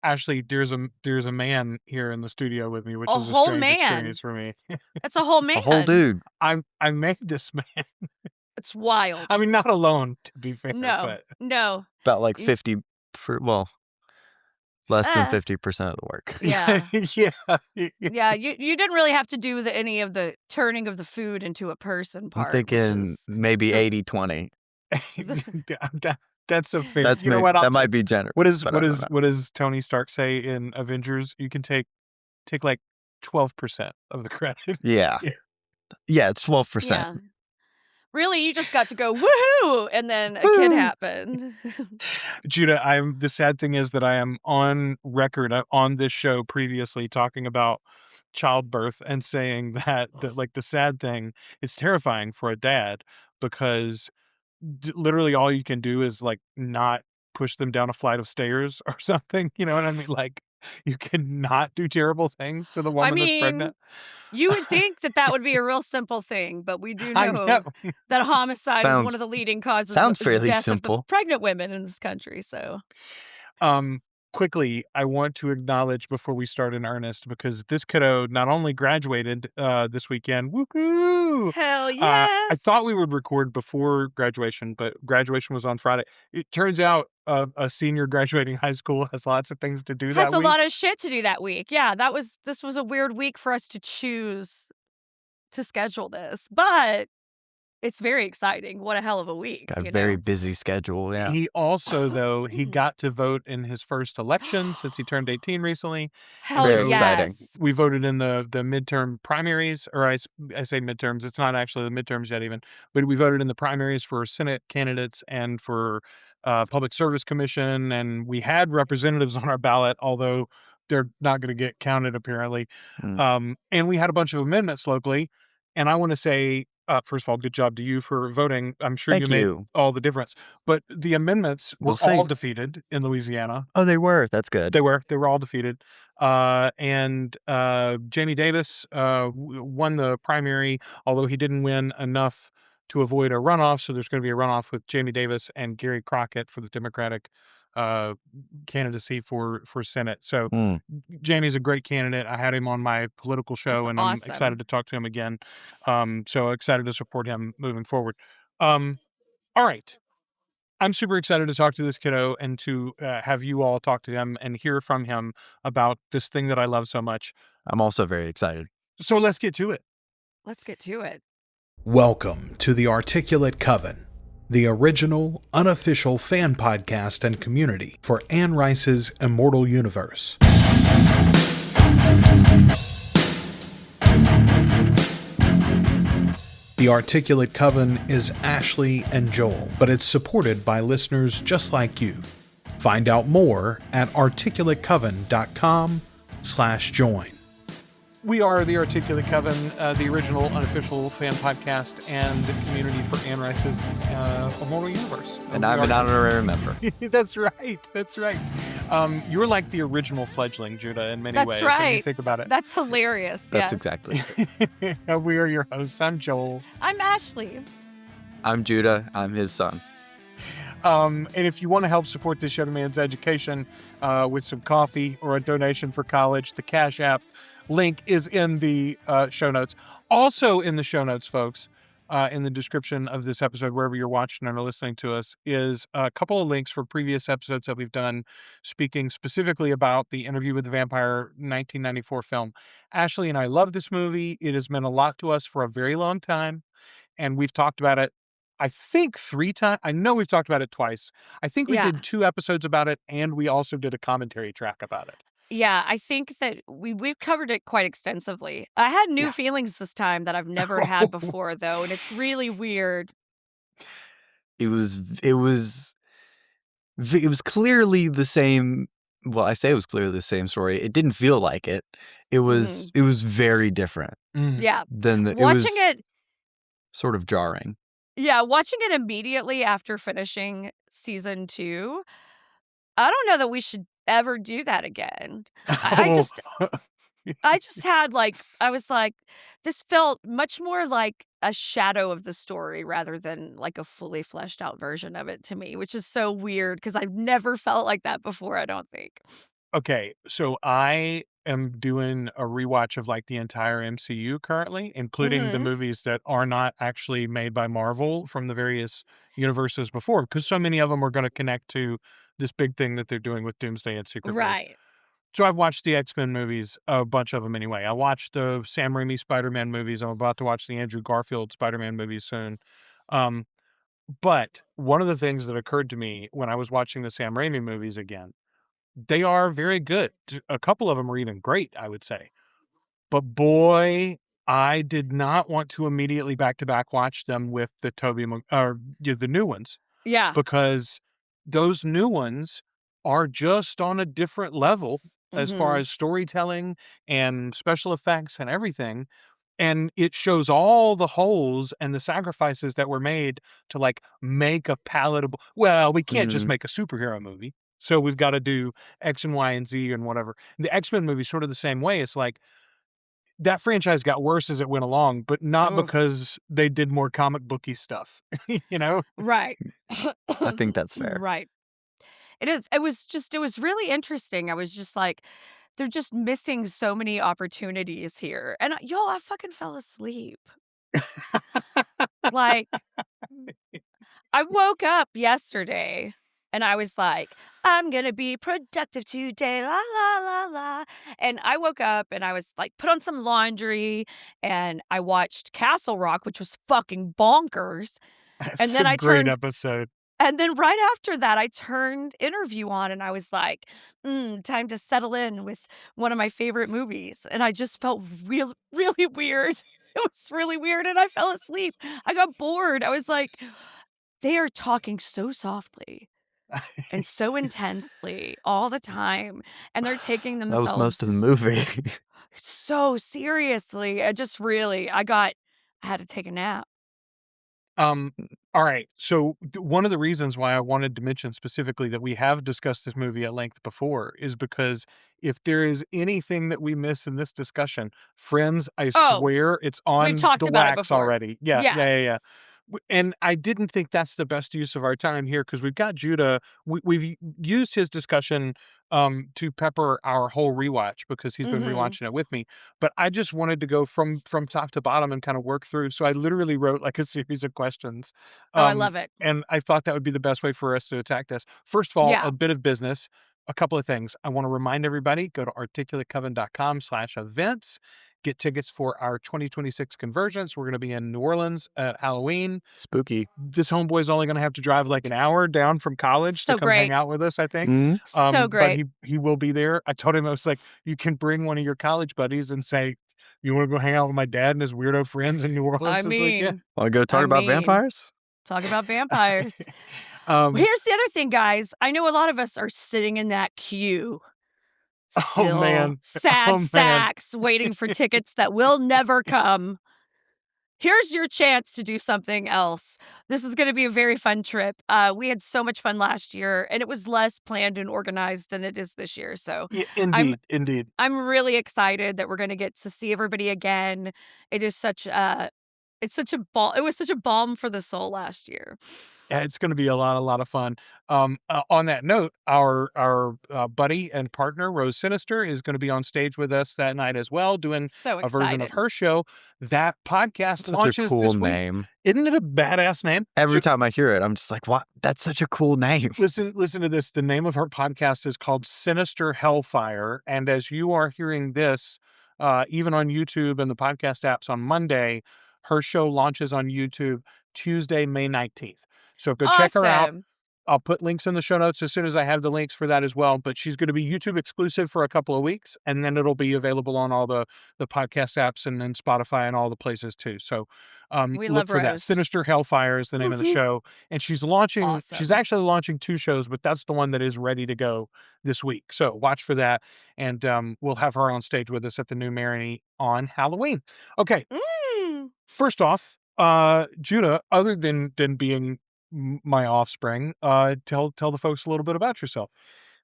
Ashley, there's a man here in the studio with me, which A is a whole strange man. experience for me. That's a whole man. A whole dude. I made this man. It's wild. I mean, not alone, to be fair. No. About like 50 less than 50% of the work. Yeah. Yeah. You didn't really have to do any of the turning of the food into a person part. I'm thinking maybe 80-20. That's a fair. That's you know what? that might be generous. What does Tony Stark say in Avengers? You can take like 12% of the credit. Yeah. Yeah, it's 12%. Yeah. Really, you just got to go woohoo, and then a kid happened. Judah, the sad thing is that I am on record on this show previously talking about childbirth and saying that like the sad thing, it's terrifying for a dad because literally all you can do is like not push them down a flight of stairs or something. You know what I mean? Like you cannot do terrible things to the woman that's pregnant. You would think that would be a real simple thing, but we do know that homicide is one of the leading causes of death of pregnant women in this country. So, quickly, I want to acknowledge before we start in earnest, because this kiddo not only graduated this weekend, woohoo! Hell yes! I thought we would record before graduation, but graduation was on Friday. It turns out a senior graduating high school has lots of things to do that week. Has a lot of shit to do that week. Yeah, this was a weird week for us to choose to schedule this, but it's very exciting. What a hell of a week. Got a very busy schedule, yeah. He also, though, he got to vote in his first election since he turned 18 recently. Very exciting. We voted in the midterm primaries, or I say midterms. It's not actually the midterms yet even, but we voted in the primaries for Senate candidates and for Public Service Commission, and we had representatives on our ballot, although they're not going to get counted apparently. And we had a bunch of amendments locally, and I want to say, first of all, good job to you for voting. I'm sure you made all the difference. But the amendments were all defeated in Louisiana. Oh, they were? That's good. They were all defeated. And Jamie Davis won the primary, although he didn't win enough to avoid a runoff. So there's going to be a runoff with Jamie Davis and Gary Crockett for the Democratic candidacy for Senate. So Jamie's a great candidate. I had him on my political show. That's awesome. I'm excited to talk to him again. So excited to support him moving forward. All right. I'm super excited to talk to this kiddo and to have you all talk to him and hear from him about this thing that I love so much. I'm also very excited. So let's get to it. Welcome to the Articulate Coven, the original, unofficial fan podcast and community for Anne Rice's Immortal Universe. The Articulate Coven is Ashley and Joel, but it's supported by listeners just like you. Find out more at articulatecoven.com/join. We are the Articulate Coven, the original unofficial fan podcast and community for Anne Rice's Immortal Universe. And I'm an honorary member. That's right. You're like the original Fledgling, Judah, in many ways. That's right. If you think about it. That's hilarious. That's exactly. We are your hosts. I'm Joel. I'm Ashley. I'm Judah. I'm his son. And if you want to help support this young man's education with some coffee or a donation for college, the Cash App link is in the show notes. Also in the show notes, folks, in the description of this episode, wherever you're watching and are listening to us, is a couple of links for previous episodes that we've done speaking specifically about the Interview with the Vampire 1994 film. Ashley and I love this movie. It has meant a lot to us for a very long time, and we've talked about it, I think 3 times. I know we've talked about it twice. I think we did 2 episodes about it, and we also did a commentary track about it. Yeah, I think that we've covered it quite extensively. I had new feelings this time that I've never had before, though, and it's really weird. It was clearly the same. Well, I say it was clearly the same story. It didn't feel like it. It was very different. Yeah. It was sort of jarring. Yeah, watching it immediately after finishing season 2, I don't know that we should ever do that again. I just had I was like, this felt much more like a shadow of the story rather than like a fully fleshed out version of it to me, which is so weird because I've never felt like that before, I don't think. Okay, so I am doing a rewatch of like the entire MCU currently, including the movies that are not actually made by Marvel from the various universes before, because so many of them are going to connect to this big thing that they're doing with Doomsday and Secret Wars. Right. So I've watched the X-Men movies, a bunch of them anyway. I watched the Sam Raimi Spider-Man movies. I'm about to watch the Andrew Garfield Spider-Man movies soon. But one of the things that occurred to me when I was watching the Sam Raimi movies again, they are very good. A couple of them are even great, I would say. But boy, I did not want to immediately back-to-back watch them with the the new ones, Yeah. because those new ones are just on a different level as far as storytelling and special effects and everything. And it shows all the holes and the sacrifices that were made to like make a palatable. Well, we can't just make a superhero movie. So we've got to do X and Y and Z and whatever. The X-Men movie sort of the same way. It's like that franchise got worse as it went along, but not because they did more comic booky stuff, you know? Right. I think that's fair. Right. It is. It was really interesting. I was just like, they're just missing so many opportunities here. And y'all, I fucking fell asleep. Like, I woke up yesterday and I was like, I'm going to be productive today, la, la, la, la. And I woke up and I was like, put on some laundry and I watched Castle Rock, which was fucking bonkers. That's a great episode. And then right after that, I turned Interview on and I was like, time to settle in with one of my favorite movies. And I just felt really, really weird. It was really weird and I fell asleep. I got bored. I was like, they are talking so softly and so intensely all the time. And they're taking themselves That was most of the movie. so seriously. I had to take a nap. All right. So one of the reasons why I wanted to mention specifically that we have discussed this movie at length before is because if there is anything that we miss in this discussion, friends, I swear it's on the wax already. Yeah. And I didn't think that's the best use of our time here because we've got Judah. We've used his discussion to pepper our whole rewatch because he's been rewatching it with me. But I just wanted to go from top to bottom and kind of work through. So I literally wrote like a series of questions. I love it. And I thought that would be the best way for us to attack this. First of all, a bit of business. A couple of things. I want to remind everybody, go to articulatecoven.com/events. Get tickets for our 2026 convergence. We're going to be in New Orleans at Halloween. Spooky. This homeboy's only going to have to drive like an hour down from college to come hang out with us, I think. So great. But he will be there. I told him, I was like, you can bring one of your college buddies and say, you want to go hang out with my dad and his weirdo friends in New Orleans this weekend? Want to go talk about vampires? Talk about vampires. Here's the other thing, guys. I know a lot of us are sitting in that queue. Still sad sacks waiting for tickets that will never come. Here's your chance to do something else. This is going to be a very fun trip. We had so much fun last year, and it was less planned and organized than it is this year. So, yeah, indeed. I'm really excited that we're going to get to see everybody again. It is such a it was such a balm for the soul last year. Yeah, it's going to be a lot of fun. On that note, our buddy and partner, Rose Sinister, is going to be on stage with us that night as well, doing a version of her show. That podcast launches such a cool this week. Name. Isn't it a badass name? Every time I hear it, I'm just like, what? That's such a cool name. Listen to this. The name of her podcast is called Sinister Hellfire. And as you are hearing this, even on YouTube and the podcast apps on Monday, her show launches on YouTube Tuesday, May 19th. So go check her out. I'll put links in the show notes as soon as I have the links for that as well. But she's going to be YouTube exclusive for a couple of weeks, and then it'll be available on all the podcast apps and then Spotify and all the places too. So look for that. Sinister Hellfire is the name of the show. And she's launching, she's actually launching 2 shows, but that's the one that is ready to go this week. So watch for that. And we'll have her on stage with us at the New Marini on Halloween. Okay. First off, Judah, other than being my offspring, tell the folks a little bit about yourself.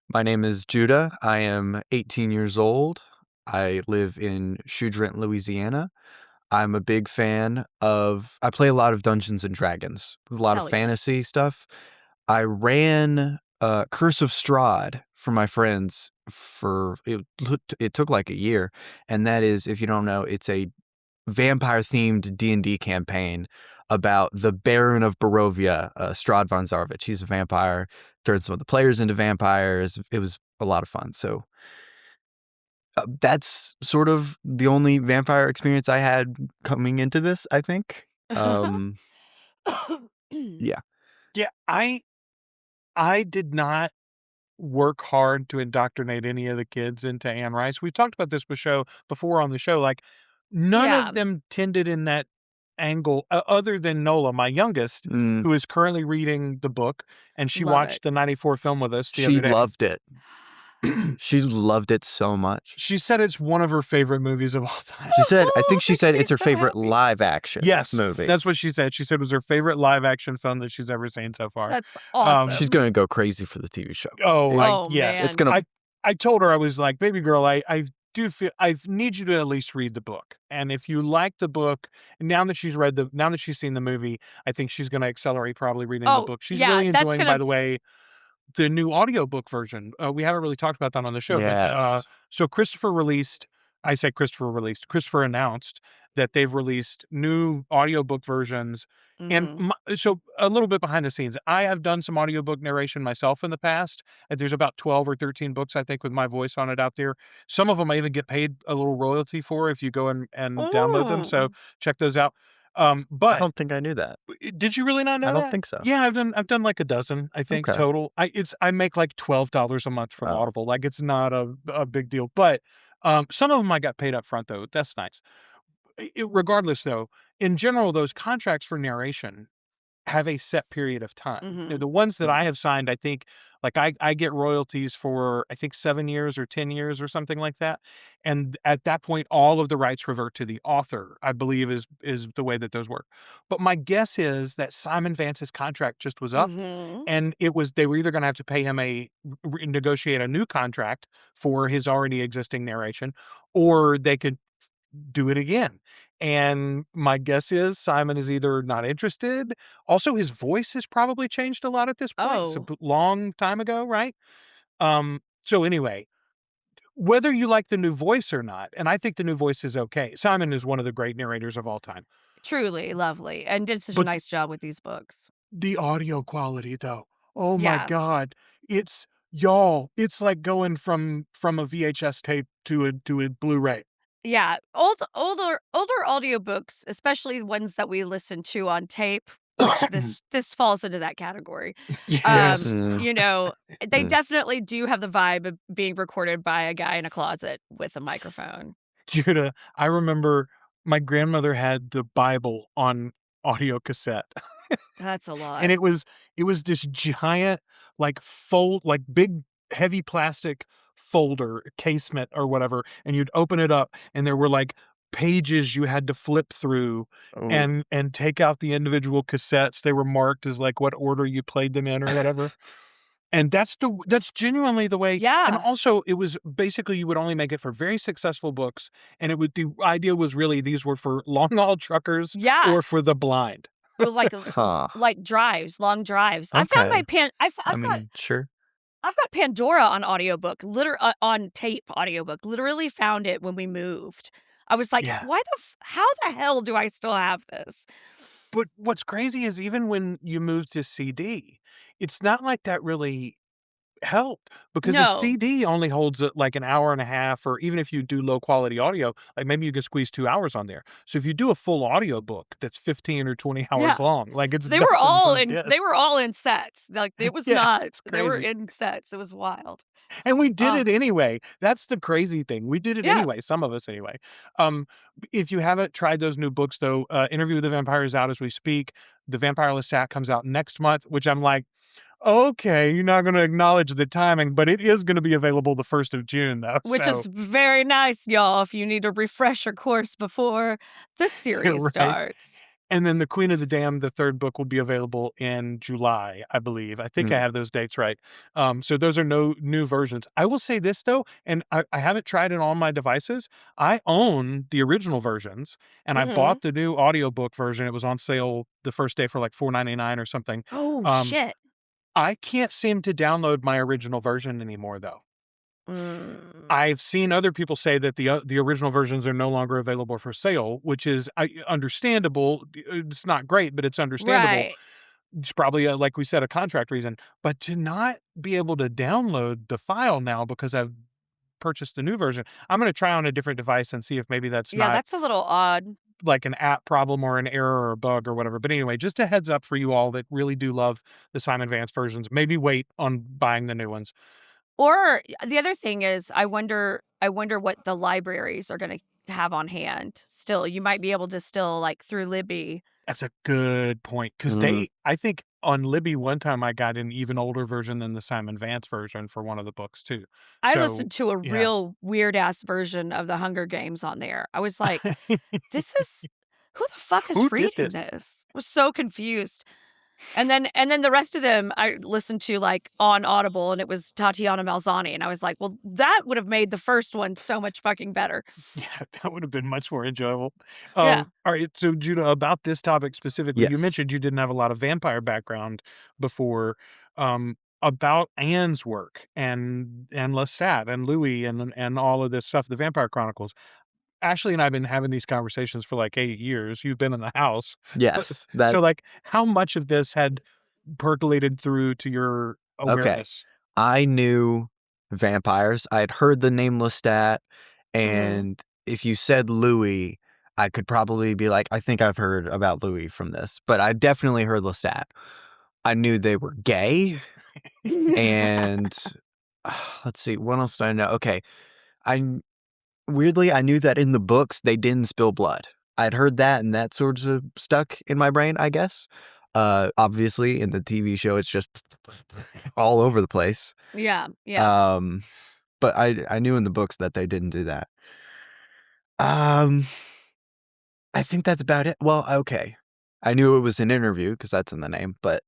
My name is Judah. I am 18 years old. I live in Choudrent, Louisiana. I'm a big fan of, I play a lot of Dungeons and Dragons, a lot of fantasy stuff. I ran Curse of Strahd for my friends it took like a year, and that is, if you don't know, it's a vampire themed D&D campaign about the Baron of Barovia, Strahd von Zarvich. He's a vampire, turns some of the players into vampires. It was a lot of fun. So that's sort of the only vampire experience I had coming into this, I think. Yeah. Yeah, I did not work hard to indoctrinate any of the kids into Anne Rice. We talked about this before on the show. Like, none Yeah. of them tended in that angle, other than Nola, my youngest, who is currently reading the book, and she Love watched it. the '94 film with us the She other day. loved it. She loved it so much. She said it's one of her favorite movies of all time. She said, I think she Makes said me it's her so favorite happy. live action movie. That's what she said. She said it was her favorite live action film that she's ever seen so far. That's awesome. She's going to go crazy for the TV show. Yes. man. It's going to. I told her, I was like, baby girl, I do feel I need you to at least read the book. And if you like the book, now that she's seen the movie, I think she's going to accelerate probably reading the book. She's really that's enjoying, by the way, the new audiobook version. We haven't really talked about that on the show. Yes. But, so Christopher announced that they've released new audiobook versions. And so a little bit behind the scenes, I have done some audiobook narration myself in the past. There's about 12 or 13 books, I think, with my voice on it out there. Some of them I even get paid a little royalty for if you go and download them. So check those out. But I don't think I knew that. Did you really not know I that? don't think so. Yeah, I've done like a dozen, I think, total. I make like $12 a month from Audible. Like, it's not a big deal. But some of them I got paid up front, though. That's nice. Regardless, though, in general, those contracts for narration have a set period of time. The ones that I have signed, I think, like I get royalties for, I think, 7 years or 10 years or something like that. And at that point, all of the rights revert to the author, I believe is the way that those work. But my guess is that Simon Vance's contract just was up, and they were either going to have to pay him negotiate a new contract for his already existing narration, or they could do it again. And my guess is Simon is either not interested. Also, his voice has probably changed a lot at this point. It's a long time ago, right? So anyway, whether you like the new voice or not, and I think the new voice is okay. Simon is one of the great narrators of all time. Truly lovely, and did such a nice job with these books. The audio quality, though, oh my God, it's like going from a VHS tape to a Blu-ray. Yeah, older audiobooks, especially ones that we listen to on tape, which this falls into that category. Yes. You know, they definitely do have the vibe of being recorded by a guy in a closet with a microphone. Judah, I remember my grandmother had the Bible on audio cassette. That's a lot. And it was this giant, like big, heavy plastic folder, casement or whatever, and you'd open it up and there were like pages you had to flip through and take out the individual cassettes. They were marked as like what order you played them in or whatever. And that's genuinely the way. Yeah. And also it was basically, you would only make it for very successful books. And the idea was really these were for long haul truckers or for the blind. Or like drives, long drives. Okay. I found my sure. I've got Pandora on audiobook, on tape audiobook. Literally found it when we moved. I was like, how the hell do I still have this? But what's crazy is even when you move to CD, it's not like that really helped, because a CD only holds like an hour and a half, or even if you do low quality audio, like maybe you can squeeze 2 hours on there. So if you do a full audio book that's 15 or 20 hours long, like they were all in sets. Like it was not, they were crazy. in sets. It was wild. And we did it anyway. That's the crazy thing. We did it anyway. Some of us anyway. If you haven't tried those new books though, Interview with the Vampire is out as we speak. The Vampire Lestat comes out next month, which I'm like, okay, you're not going to acknowledge the timing, but it is going to be available the 1st of June, though. Which is very nice, y'all, if you need a refresher course before the series starts. And then The Queen of the Damned, the 3rd book, will be available in July, I believe. I think I have those dates right. So those are no new versions. I will say this, though, and I haven't tried it on my devices. I own the original versions, and I bought the new audiobook version. It was on sale the first day for like $4.99 or something. Oh, shit. I can't seem to download my original version anymore, though. I've seen other people say that the original versions are no longer available for sale, which is understandable. It's not great, but it's understandable. Right. It's probably, like we said, a contract reason. But to not be able to download the file now because I've purchased a new version, I'm going to try on a different device and see if maybe that's Yeah, not that's a little odd. like an app problem or an error or a bug or whatever. But anyway, just a heads up for you all that really do love the Simon Vance versions. Maybe wait on buying the new ones. Or the other thing is, I wonder what the libraries are going to have on hand. Still, you might be able to still, like, through Libby. That's a good point. Because I think on Libby one time I got an even older version than the Simon Vance version for one of the books too. I So, listened to a real weird ass version of the Hunger Games on there. I was like, this is, who the fuck is Who did reading this? this? I was so confused. And then the rest of them I listened to, like, on Audible, and it was Tatiana Malzani, and I was like, well, that would have made the first one so much fucking better. Yeah, that would have been much more enjoyable. Yeah. All right, so Judah, about this topic specifically, you Yes. mentioned you didn't have a lot of vampire background before. About Anne's work and Lestat and Louis and all of this stuff, the Vampire Chronicles. Ashley and I have been having these conversations for like 8 years. You've been in the house. Yes. So, like, how much of this had percolated through to your awareness? I knew vampires. I had heard the name Lestat, and if you said Louis, I could probably be like, I think I've heard about Louis from this, but I definitely heard Lestat. I knew they were gay, and let's see, what else did I know? Okay, weirdly, I knew that in the books they didn't spill blood. I'd heard that, and that sort of stuck in my brain, I guess. Obviously, in the TV show, it's just all over the place. Yeah. But I knew in the books that they didn't do that. I think that's about it. Well, okay. I knew it was an interview because that's in the name, but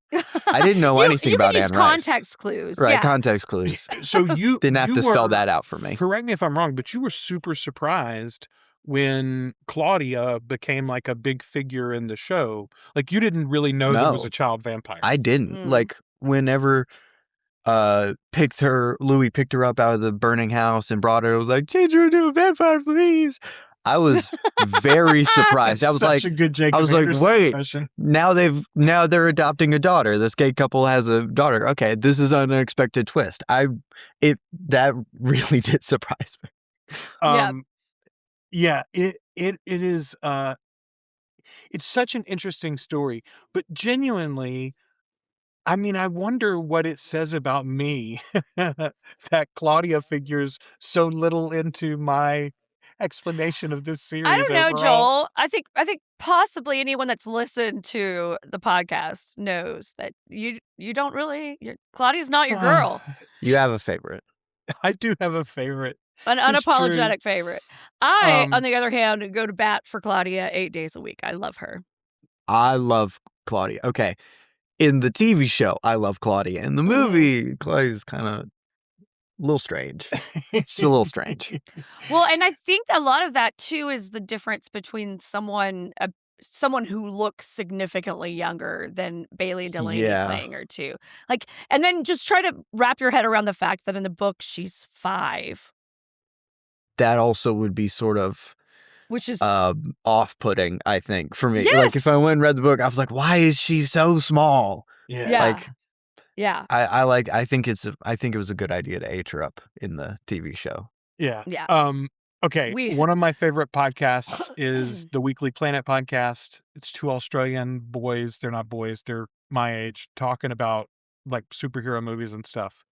I didn't know anything about Anne Rice. Context clues. Right, Yeah. context clues. So you Didn't have you to spell were- that out for me. Correct me if I'm wrong, but you were super surprised when Claudia became like a big figure in the show. Like, you didn't really know there was No. a child vampire. I didn't. Mm. Like, whenever Louis picked her up out of the burning house and brought her, was like, change her into a vampire, please. I was very surprised. I was Such like, a good Jacob I was like, Anderson wait. impression. now they're adopting a daughter. This gay couple has a daughter. Okay, this is an unexpected twist. That really did surprise me. Yeah, it is it's such an interesting story, but genuinely, I mean, I wonder what it says about me that Claudia figures so little into my explanation of this series. I don't know, overall. Joel. I think possibly anyone that's listened to the podcast knows that you don't really. Claudia's not your girl. You have a favorite. I do have a favorite. An It's true. unapologetic favorite. I, Um, on the other hand, go to bat for Claudia 8 days a week. I love her. I love Claudia. Okay. In the TV show, I love Claudia. In the movie, Claudia's kind of a little strange. She's a little strange. Well, and I think a lot of that too is the difference between someone who looks significantly younger than Bailey Delaney Yeah. playing her too. Like, and then just try to wrap your head around the fact that in the book she's 5, That also would be sort of which is off-putting, I think, for me. Yes! Like, if I went and read the book, I was like, why is she so small? yeah, Like, yeah, I think it was a good idea to age her up in the TV show. Yeah. yeah. Okay. One of my favorite podcasts is the Weekly Planet podcast. It's 2 Australian boys. They're not boys. They're my age, talking about like superhero movies and stuff.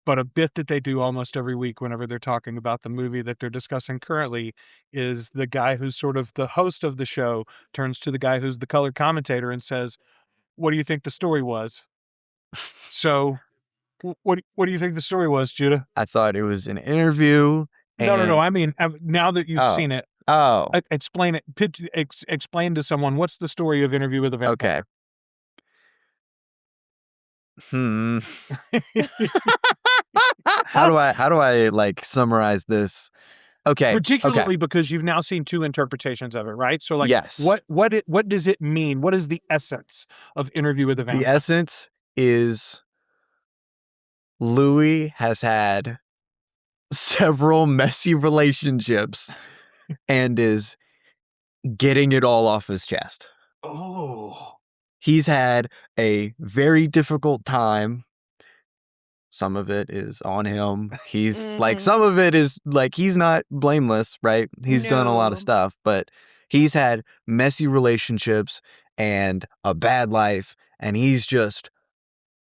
But a bit that they do almost every week whenever they're talking about the movie that they're discussing currently is the guy who's sort of the host of the show turns to the guy who's the color commentator and says, "What do you think the story was?" So, what do you think the story was, Judah? I thought it was an interview. No. I mean, now that you've seen it, Oh, explain it. Explain to someone what's the story of Interview with a Vampire. okay. How do I like summarize this? Okay. Particularly because you've now seen 2 interpretations of it, right? So, like, Yes. what does it mean? What is the essence of Interview with a Vampire? The essence is Louis has had several messy relationships and is getting it all off his chest. Oh. He's had a very difficult time. Some of it is on him. He's like, some of it is like, he's not blameless, right? He's done a lot of No. stuff, but he's had messy relationships and a bad life, and he's just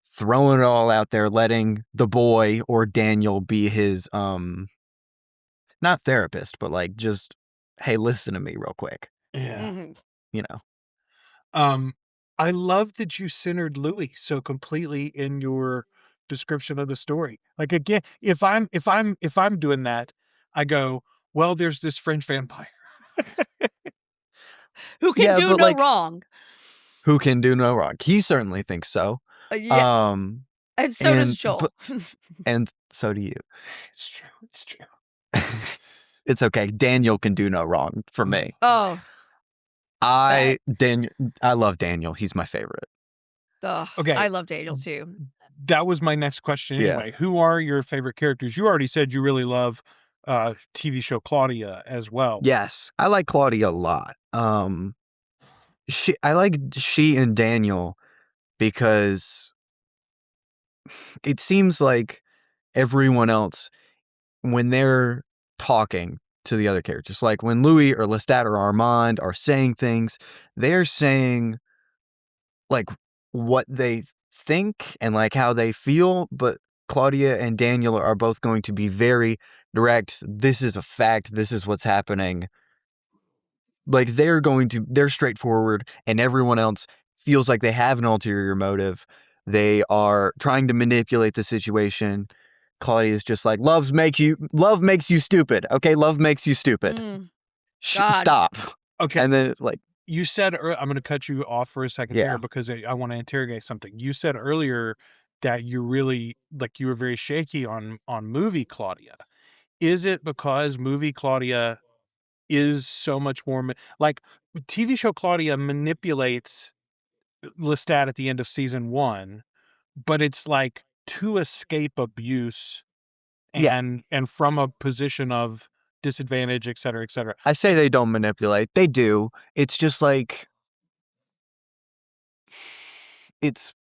throwing it all out there, letting the boy or Daniel be his, not therapist, but like, just, hey, listen to me real quick. Yeah. You know. I love that you centered Louis so completely in your description of the story. Like, again, if I'm doing that, I go, well, there's this French vampire Who can do no wrong. Who can do no wrong. He certainly thinks so. Yeah. And so does Joel. And so do you. It's true. It's true. It's okay. Daniel can do no wrong for me. Oh. I love Daniel. He's my favorite. Okay. I love Daniel too. That was my next question anyway. Yeah. Who are your favorite characters? You already said you really love TV show Claudia as well. Yes. I like Claudia a lot. I like she and Daniel because it seems like everyone else, when they're talking to the other characters, like when Louis or Lestat or Armand are saying things, they're saying like what they think and like how they feel, but Claudia and Daniel are both going to be very direct. This is a fact. This is what's happening. Like they're straightforward, and everyone else feels like they have an ulterior motive. They are trying to manipulate the situation. Claudia is just like, love makes you stupid. Okay, love makes you stupid. Stop. Okay. And then it's like, you said, I'm going to cut you off for a second here because I want to interrogate something. You said earlier that you really, like, you were very shaky on movie Claudia. Is it because movie Claudia is so much more, like, TV show Claudia manipulates Lestat at the end of season 1, but it's like to escape abuse and from a position of disadvantage, et cetera, et cetera. I say they don't manipulate. They do. It's just like, it's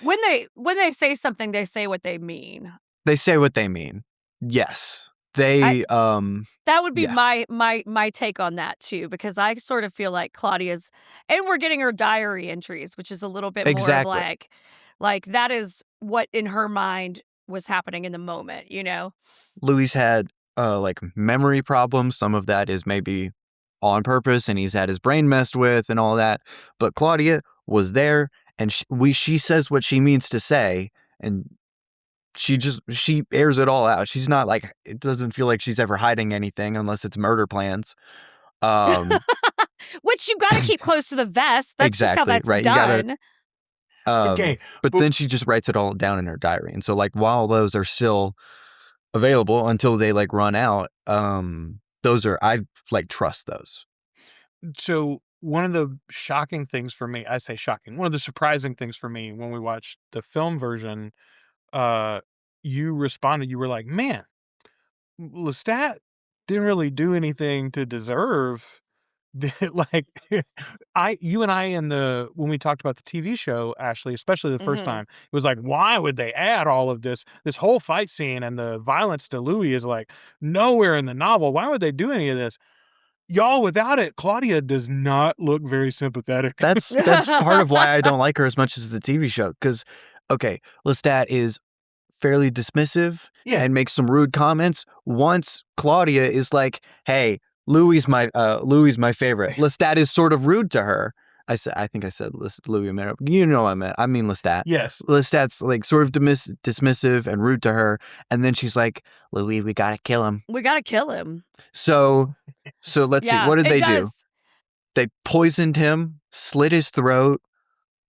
when they say something, they say what they mean. They say what they mean. Yes. They that would be my take on that too, because I sort of feel like Claudia's, and we're getting her diary entries, which is a little bit more of like that is what in her mind was happening in the moment, you know? Louis had like memory problems. Some of that is maybe on purpose, and he's had his brain messed with and all that. But Claudia was there, and she says what she means to say, and she airs it all out. She's not like, it doesn't feel like she's ever hiding anything unless it's murder plans. Which you got to keep close to the vest. That's exactly, just how that's right. done. Okay. But then she just writes it all down in her diary. And so like while those are still available until they like run out, I like trust those. So one of the shocking things for me, I say shocking, one of the surprising things for me when we watched the film version, you responded, you were like, man, Lestat didn't really do anything to deserve like you and I when we talked about the TV show, Ashley, especially the first time, it was like, why would they add all of this whole fight scene, and the violence to Louis is like nowhere in the novel. Why would they do any of this? Y'all, without it, Claudia does not look very sympathetic. That's part of why I don't like her as much as the TV show. Because, okay, Lestat is fairly dismissive and makes some rude comments. Once Claudia is like, hey, Louis is my favorite. Lestat is sort of rude to her. I think I said Louis a minute. You know what I meant. I mean Lestat. Yes. Lestat's like sort of dismissive and rude to her, and then she's like, Louis, we gotta kill him. We gotta kill him. So let's see. What did they do? They poisoned him, slit his throat,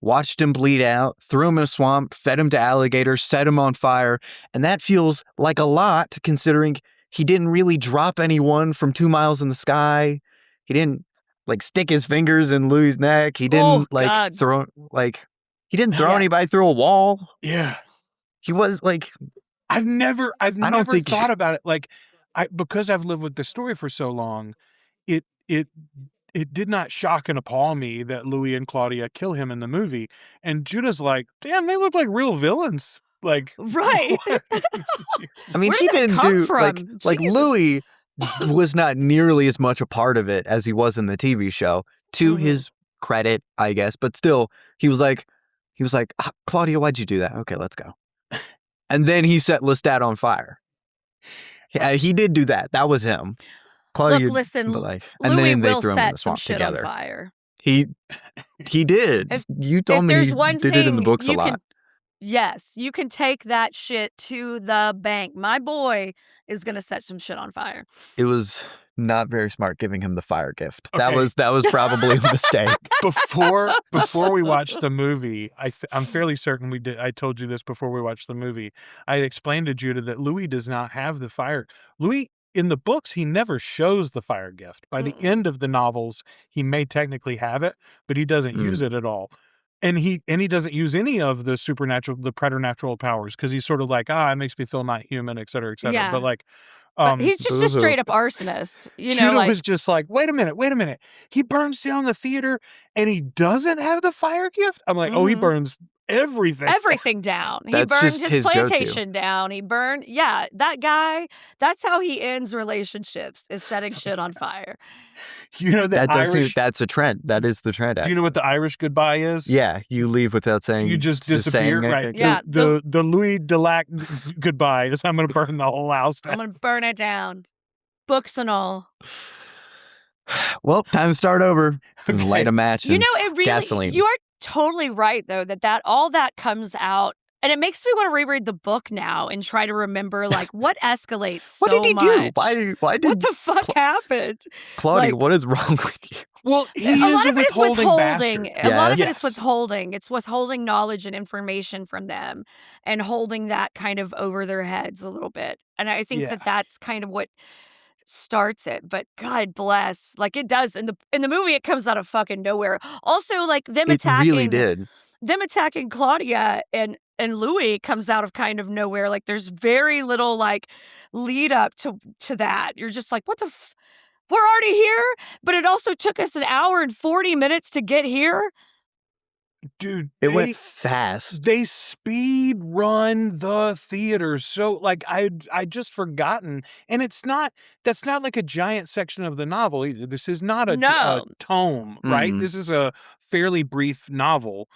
watched him bleed out, threw him in a swamp, fed him to alligators, set him on fire, and that feels like a lot considering he didn't really drop anyone from 2 miles in the sky. He didn't like stick his fingers in Louis' neck. He didn't throw anybody through a wall. Yeah. He was like, I've never think- thought about it. Like, because I've lived with the story for so long, it did not shock and appall me that Louis and Claudia kill him in the movie. And Judah's like, damn, they look like real villains. Like, Right. I mean, Where he did that didn't come do from? like Jesus. Louis was not nearly as much a part of it as he was in the TV show. To Mhm. his credit, I guess, but still, he was like, Claudia, why'd you do that? Okay, let's go. And then he set Lestat on fire. Yeah, he did do that. That was him. Claudia, Look, listen, but like, and Louis then they will threw him in set the some swamp shit together. on fire. He did. You told If me there's he one did thing it in the books a you lot. can, yes, you can take that shit to the bank. My boy is gonna set some shit on fire. It was not very smart giving him the fire gift. Okay. That was probably a mistake. Before we watched the movie, I'm fairly certain we did. I told you this before we watched the movie. I had explained to Judah that Louis does not have the fire. Louis, in the books, he never shows the fire gift. By the end of the novels, he may technically have it, but he doesn't use it at all. And he doesn't use any of the preternatural powers, because he's sort of like, it makes me feel not human, et cetera, et cetera. Yeah. But like, But he's just a boo-hoo. straight up arsonist. You know, Judah like was just like, wait a minute. He burns down the theater and he doesn't have the fire gift? I'm like, oh, he Mhm. burns everything. everything down. He That's burned just his his go-to. plantation down. He burned, that guy, that's how he ends relationships, is setting shit on fire. You know the Irish. That's a trend. That is the trend. Do you know what the Irish goodbye is? Yeah, you leave without saying. You just saying disappear, it. right? Yeah, The Louis Delac goodbye is I'm going to burn the whole house I'm down. gonna burn it down. Books and all. Well, time to start over. Okay. Light a match. You and know, it really, gasoline. you are totally right, though, that all that comes out. And it makes me want to reread the book now and try to remember, like, what escalates so What did he do? much? Why What did the fuck happened? Claudia? like- what is wrong with you? Well, he A is lot a of it is withholding withholding. bastard. A lot of it Yes. is withholding. It's withholding knowledge and information from them and holding that kind of over their heads a little bit. And I think Yeah. that that's kind of what starts it. But God bless, like it does in the movie, it comes out of fucking nowhere. Also, like them It attacking, really did. them attacking Claudia and Louis comes out of kind of nowhere. Like there's very little like lead up to that. You're just like, what the we're already here? But it also took us an hour and 40 minutes to get here. Dude, It went fast. They speed run the theater. So like I just forgotten. And that's not like a giant section of the novel either. This is not a No. tome, right? Mhm. This is a fairly brief novel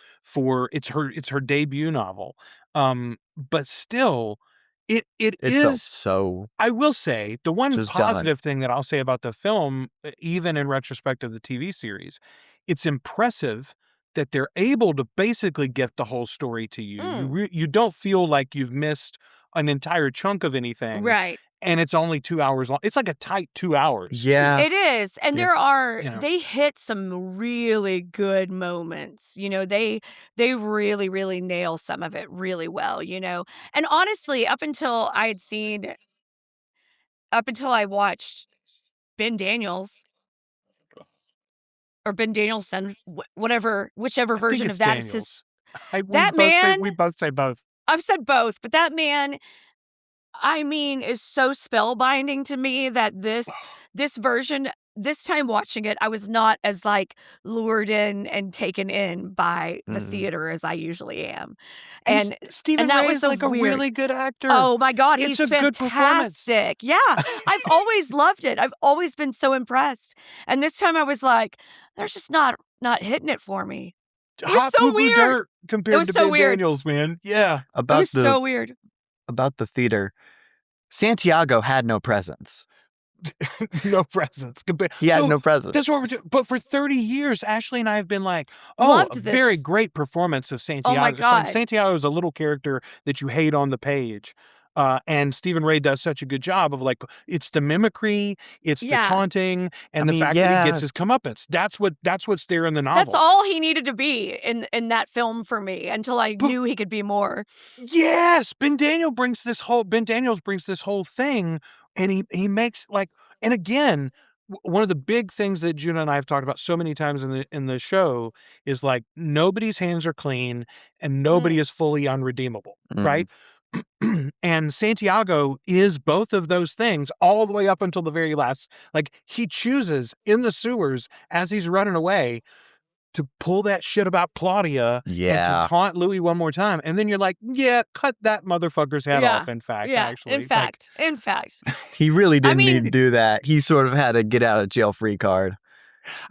it's her debut novel. But still it It felt is, so. I will say, the one Just done. positive thing that I'll say about the film, even in retrospect of the TV series, it's impressive that they're able to basically get the whole story to you. You don't feel like you've missed an entire chunk of anything. Right. And it's only 2 hours long. It's like a tight 2 hours. Yeah. It is. And Yeah. there are, You know. they hit some really good moments. You know, they really, really nail some of it really well, you know. And honestly, up until I watched Ben Daniels or Ben Danielson, whichever I think version it's of that is Daniels. his. That man- we both say both. I've said both, but that man, I mean, is so spellbinding to me that this version, this time watching it, I was not as like lured in and taken in by the theater as I usually am. And Stephen that Ray was is so like a weird. really good actor. oh my God, It's he's a good performance. fantastic. Yeah, I've always loved it. I've always been so impressed. And this time I was like, they're just not hitting it for me. was Hot so poo-poo weird. dirt compared was to so Ben weird. Daniels, man. Yeah. It About was the so weird. about the theater. Santiago had no presence. No presence. He had So, no presence. That's what we're doing. But for 30 years, Ashley and I have been like, oh, Loved a very this. great performance of Santiago. Oh my God. Santiago is a little character that you hate on the page. And Stephen Ray does such a good job of like, it's the mimicry, it's Yeah. the taunting, and I the mean, fact that yeah. he gets his comeuppance. That's what's there in the novel. That's all he needed to be in that film for me until I But- knew he could be more. Yes, Ben Daniels brings this whole thing, and he makes like, and again, one of the big things that Juna and I have talked about so many times in the show is like nobody's hands are clean and nobody is fully unredeemable, Mm. right? And Santiago is both of those things all the way up until the very last. Like, he chooses in the sewers as he's running away to pull that shit about Claudia and Yeah. to taunt Louis one more time. And then you're like, yeah, cut that motherfucker's head off, in fact, actually. In fact. He really didn't mean- need to do that. He sort of had a get out of jail free card.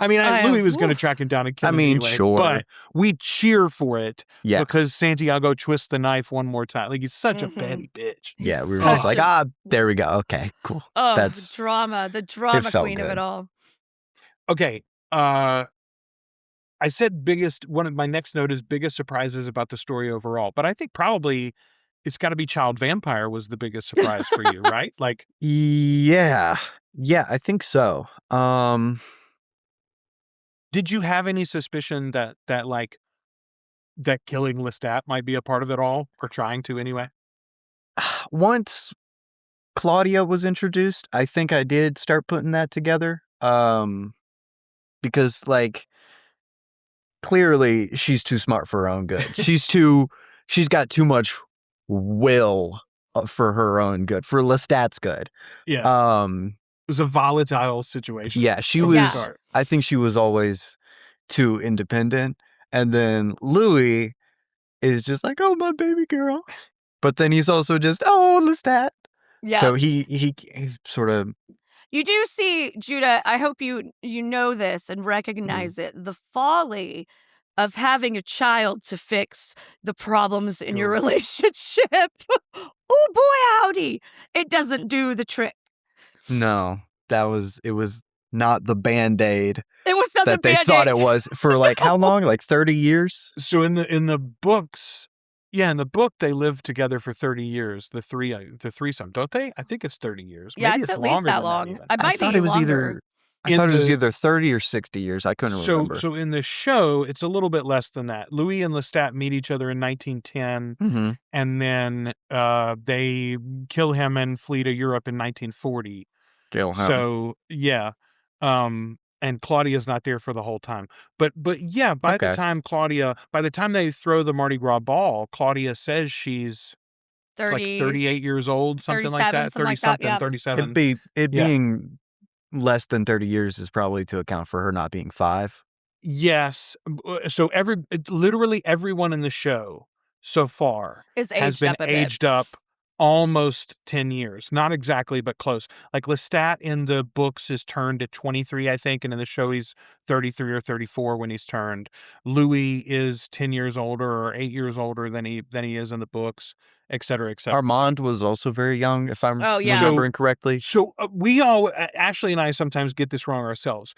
I mean, Louis was going to oof. track him down and kill I him mean, anyway, sure. but we cheer for it Yeah. because Santiago twists the knife one more time. Like, he's such a petty bitch. Yeah, we were Such just like, there we go. Okay, cool. Oh, That's the drama felt queen of good. it all. Okay. I said one of my next note is biggest surprises about the story overall, but I think probably it's got to be Child Vampire was the biggest surprise for you, right? Like, Yeah, I think so. did you have any suspicion that killing Lestat might be a part of it all, or trying to anyway? Once Claudia was introduced, I think I did start putting that together. Because like clearly she's too smart for her own good. she's got too much will for her own good, for Lestat's good. Yeah. It was a volatile situation. Yeah, she was. I think she was always too independent, and then Louis is just like, "Oh, my baby girl," but then he's also just, "Oh, Lestat." Yeah. So he sort of. You do see, Judah, I hope you know this and recognize it, the folly of having a child to fix the problems in your relationship. Oh boy, howdy. It doesn't do the trick. No, it was not the Band-Aid It was not that the they Band-Aid. thought it was for like how long? Like 30 years? So in the books, in the book they live together for 30 years, the threesome, don't they? I think it's 30 years. Yeah, Maybe it's at longer least that than long. even. I might thought be it was longer. I thought it was either 30 or 60 years. I couldn't remember. So in the show, it's a little bit less than that. Louis and Lestat meet each other in 1910, Mm-hmm. and then they kill him and flee to Europe in 1940. Kill him. So yeah, and Claudia's not there for the whole time. But yeah, by the time they throw the Mardi Gras ball, Claudia says she's 30, like 38 years old, something like that, 30 something, yeah. 37. Being less than 30 years is probably to account for her not being 5. Yes. So literally everyone in the show so far has been aged up almost 10 years. Not exactly, but close. Like Lestat in the books is turned at 23, I think, and in the show he's 33 or 34 when he's turned. Louis is 10 years older or 8 years older than he is in the books, et cetera, et cetera. Armand was also very young, if I'm remembering correctly. So Ashley and I sometimes get this wrong ourselves.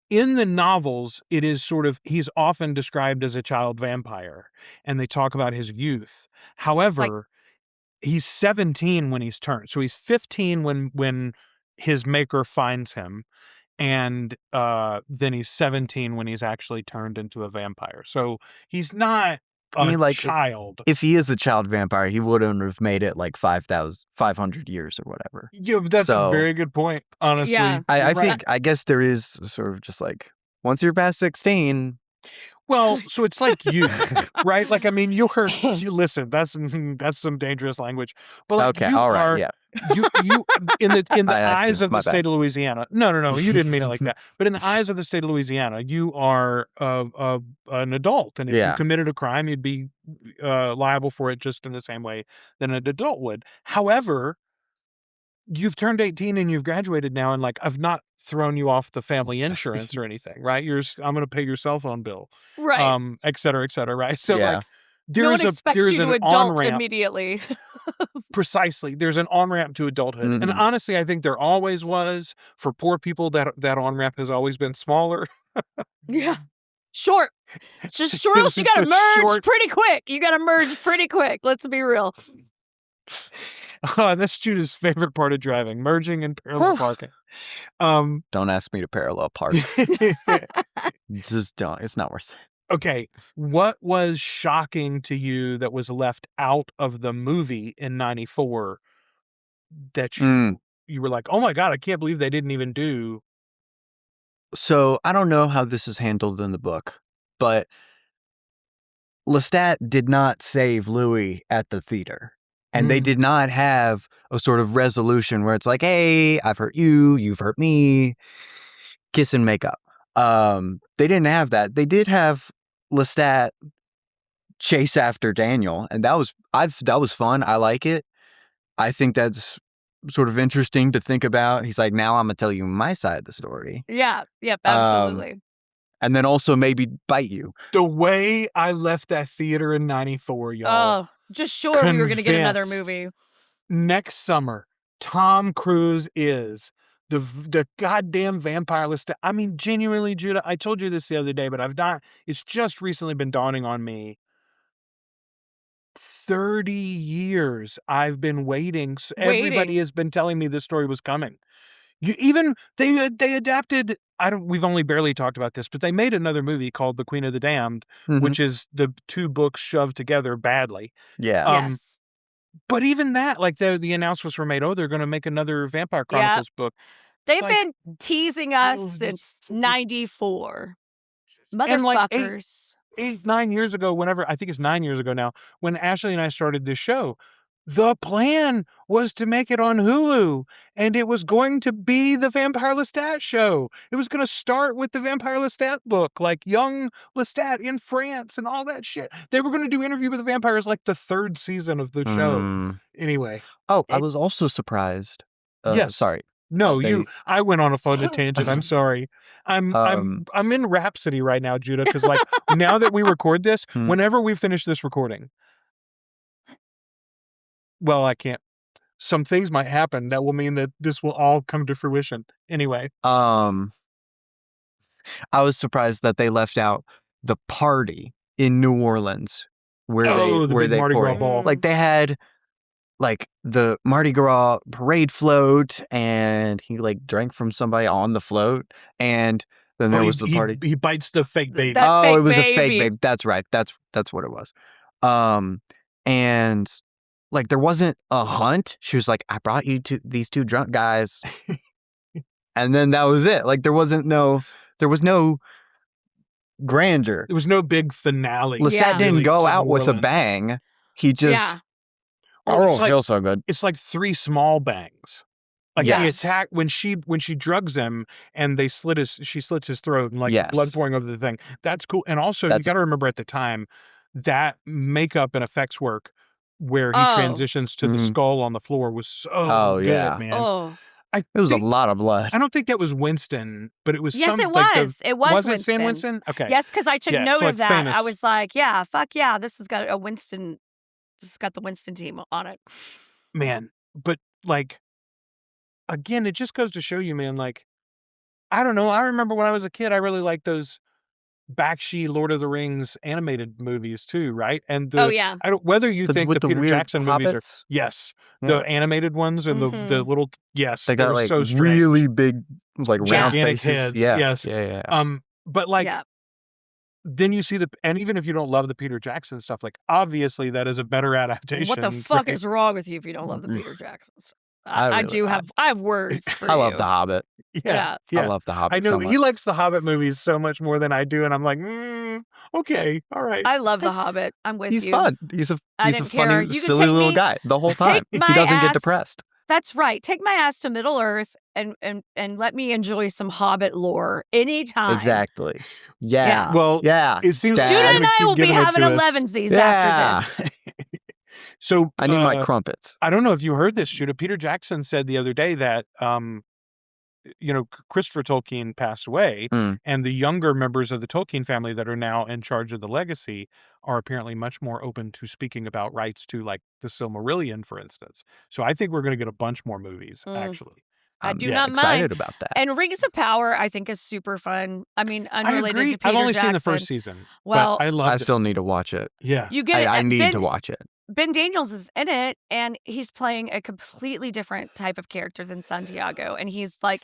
In the novels, it is sort of, he's often described as a child vampire, and they talk about his youth. However, he's 17 when he's turned. So he's 15 when his maker finds him, and then he's 17 when he's actually turned into a vampire. So he's not child. If he is a child vampire, he wouldn't have made it like 500 years or whatever. Yeah, that's a very good point, honestly. Yeah. I guess there is sort of just like, once you're past 16... Well, so it's like you, right? Like, I mean, you listen, that's some dangerous language. But like, okay, all right, yeah. You in the eyes of the state of Louisiana. No, you didn't mean it like that. But in the eyes of the state of Louisiana, you are an adult, and if you committed a crime, you'd be liable for it just in the same way that an adult would. However, you've turned 18 and you've graduated now, and like, I've not thrown you off the family insurance or anything, right? I'm going to pay your cell phone bill, right? Et cetera, right? So like, no one expects you to adult immediately. Precisely, there's an on ramp to adulthood, and honestly, I think there always was. For poor people, that on ramp has always been smaller. Yeah. Short. Just short. You gotta merge pretty quick. Let's be real. Oh, that's Judah's favorite part of driving: merging and parallel parking. Don't ask me to parallel park. Just don't. It's not worth it. Okay, what was shocking to you that was left out of the movie in '94 that you were like, oh my God, I can't believe they didn't even do? So I don't know how this is handled in the book, but Lestat did not save Louis at the theater. And they did not have a sort of resolution where it's like, hey, I've hurt you, you've hurt me, kiss and make up. They didn't have that. They did have Lestat chase after Danielle, and that was fun. I like it. I think that's sort of interesting to think about. He's like, now I'm gonna tell you my side of the story. Yeah. Yep. Absolutely. And then also maybe bite you. The way I left that theater in 94, y'all. Oh, just sure we were going to get another convinced. movie. Next summer, Tom Cruise is the goddamn Vampire Lestat. I mean, genuinely, Judah, I told you this the other day, but it's just recently been dawning on me. 30 years I've been waiting. Everybody has been telling me this story was coming. They adapted, we've only barely talked about this, but they made another movie called The Queen of the Damned, which is the two books shoved together badly. Yeah. Yes. But even that, like the announcements were made, they're going to make another Vampire Chronicles book. They've been teasing us since 94. Motherfuckers. 9 years ago, I think it's 9 years ago now, when Ashley and I started this show, the plan was to make it on Hulu, and it was going to be the Vampire Lestat show. It was going to start with the Vampire Lestat book, like young Lestat in France and all that shit. They were going to do Interview with the Vampires like the third season of the show. Anyway. Oh, I was also surprised. Yes. Sorry. No, I went on a phone tangent. I'm sorry. I'm in Rhapsody right now, Judah, because like now that we record this, whenever we finish this recording, well, I can't. Some things might happen that will mean that this will all come to fruition. Anyway. I was surprised that they left out the party in New Orleans where they Mardi Gras ball. Like they had like the Mardi Gras parade float, and he like drank from somebody on the float, and then there was the party. He bites the fake baby. It was a fake baby. That's right. That's what it was. And like there wasn't a hunt. She was like, I brought you to these two drunk guys. And then that was it. Like there was no grandeur. There was no big finale. Lestat didn't go out with a bang. He just feels so good. It's like three small bangs. Like he attacked when she drugs him and she slits his throat and like blood pouring over the thing. That's cool. And also you got to remember at the time that makeup and effects work where he transitions to the skull on the floor was so good, man. Oh. It was a lot of blood. I don't think that was Winston, but it was it was. It was Was Winston. it Stan Winston? Okay. Yes, because I took note so of that. famous. I was like, yeah, fuck yeah, this has got a Winston. This has got the Winston team on it. Man, but like, again, it just goes to show you, man, like, I don't know. I remember when I was a kid, I really liked those Bakshi Lord of the Rings animated movies too, right? And whether you think the Peter Jackson movies are the animated ones and the little they got like so really big like round gigantic faces. heads. Yeah. But like then you see and even if you don't love the Peter Jackson stuff, like obviously that is a better adaptation. What the fuck is wrong with you if you don't love the Peter Jacksons? I have words for I you. love The Hobbit. Yeah. I love The Hobbit. I know so much. he likes the Hobbit movies so much more than I do, and I'm like, okay, all right. I love The Hobbit. I'm with you. He's fun. He's a didn't funny, care. silly little guy the whole time. He doesn't get depressed. That's right. Take my ass to Middle Earth and let me enjoy some Hobbit lore anytime. Exactly. Yeah. Well, it seems Judah and I will be having 11sies after this. So I need my crumpets. I don't know if you heard this, Judah. Peter Jackson said the other day that Christopher Tolkien passed away, and the younger members of the Tolkien family that are now in charge of the legacy are apparently much more open to speaking about rights to like the Silmarillion, for instance. So I think we're going to get a bunch more movies, actually. I do not excited mind. about that. And Rings of Power, I think, is super fun. I mean, unrelated to Peter I've only Jackson. seen the first season. Well, but I loved it. I still need to watch it. Yeah. You get it. I need to watch it. Ben Daniels is in it, and he's playing a completely different type of character than Santiago. And he's like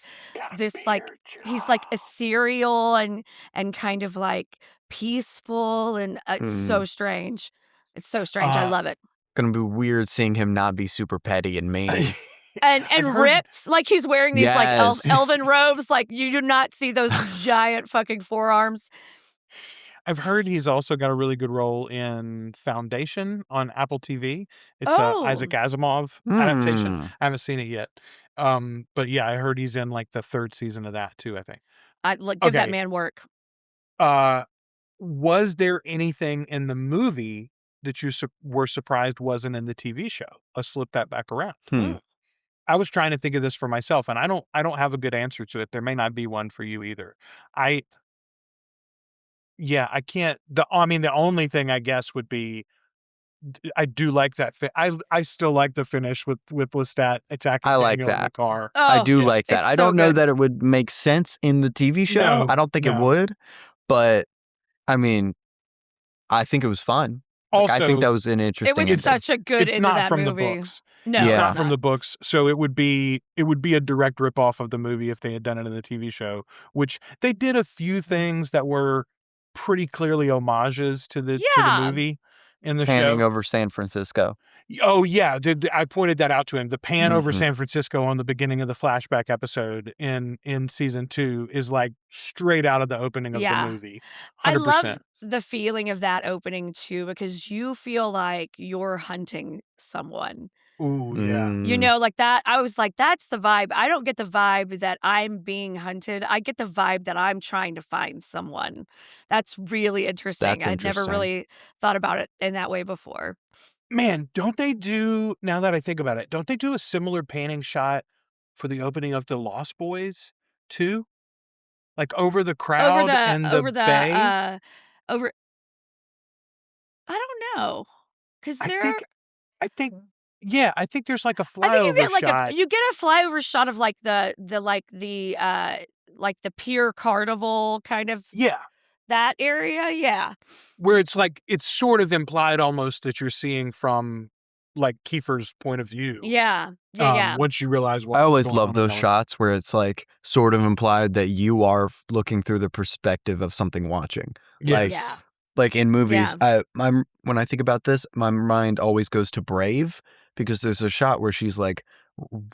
this, like he's like ethereal and kind of like peaceful, and it's so strange. It's so strange. I love it. Gonna be weird seeing him not be super petty and mean. And ripped, like he's wearing these like elven robes. Like you do not see those giant fucking forearms. I've heard he's also got a really good role in Foundation on Apple TV. It's a Oh. Isaac Asimov adaptation. Mm. I haven't seen it yet. But yeah, I heard he's in like the 3rd season of that too, I think. Give that Okay. man work. Was there anything in the movie that you were surprised wasn't in the TV show? Let's flip that back around. I was trying to think of this for myself, and I don't have a good answer to it. There may not be one for you either. I can't. The only thing I guess would be I do like that. I still like the finish with Lestat attacking I like Danielle in the that. car. Oh, I do like that. it's I so don't know good. that it would make sense in the TV show. No, I don't think it no. would, but I mean, I think it was fun. Also, I think that was an interesting. It was ending. such a good it's end not to that from movie. the books. No, It's Yeah. not from the books, so it would be a direct ripoff of the movie if they had done it in the TV show, which they did a few things that were pretty clearly homages to the movie in the Panning show. over San Francisco. Oh yeah, I pointed that out to him. The pan over San Francisco on the beginning of the flashback episode in season 2 is like straight out of the opening of the movie. 100%. I love the feeling of that opening too, because you feel like you're hunting someone. Ooh, yeah. You know, like that. I was like, that's the vibe. I don't get the vibe that I'm being hunted. I get the vibe that I'm trying to find someone. That's really interesting. That's I'd never interesting. really thought about it in that way before. Man, don't they do, now that I think about it, don't they do a similar panning shot for the opening of The Lost Boys too? Like over the crowd and the bay? I don't know. Because I think there's like a I think you flyover get like shot. you get a flyover shot of like the pier carnival kind of that area, yeah. Where it's like it's sort of implied almost that you're seeing from like Kiefer's point of view. Yeah. Once you realize what I always love those shots where it's like sort of implied that you are looking through the perspective of something watching. Yes. Like in movies, when I think about this, my mind always goes to Brave, because there's a shot where she's like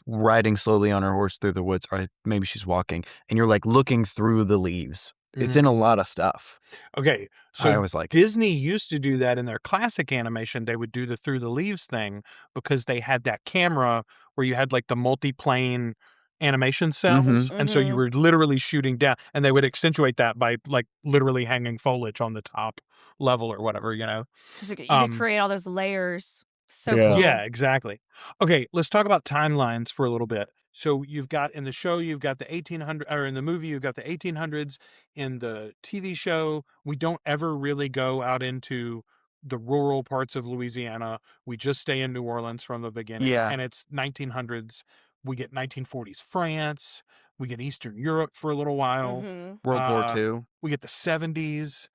riding slowly on her horse through the woods, or maybe she's walking, and you're like looking through the leaves. It's in a lot of stuff. Okay, so I always like Disney used to do that in their classic animation. They would do the through the leaves thing because they had that camera where you had like the multi-plane animation cells, and so you were literally shooting down, and they would accentuate that by like literally hanging foliage on the top level or whatever, you know. You could create all those layers. So cool. Yeah, exactly. Okay, let's talk about timelines for a little bit. So you've got in the show, you've got the 1800s, or in the movie, you've got the 1800s. In the TV show, we don't ever really go out into the rural parts of Louisiana. We just stay in New Orleans from the beginning. Yeah. And it's 1900s. We get 1940s France. We get Eastern Europe for a little while. World War II. We get the 70s.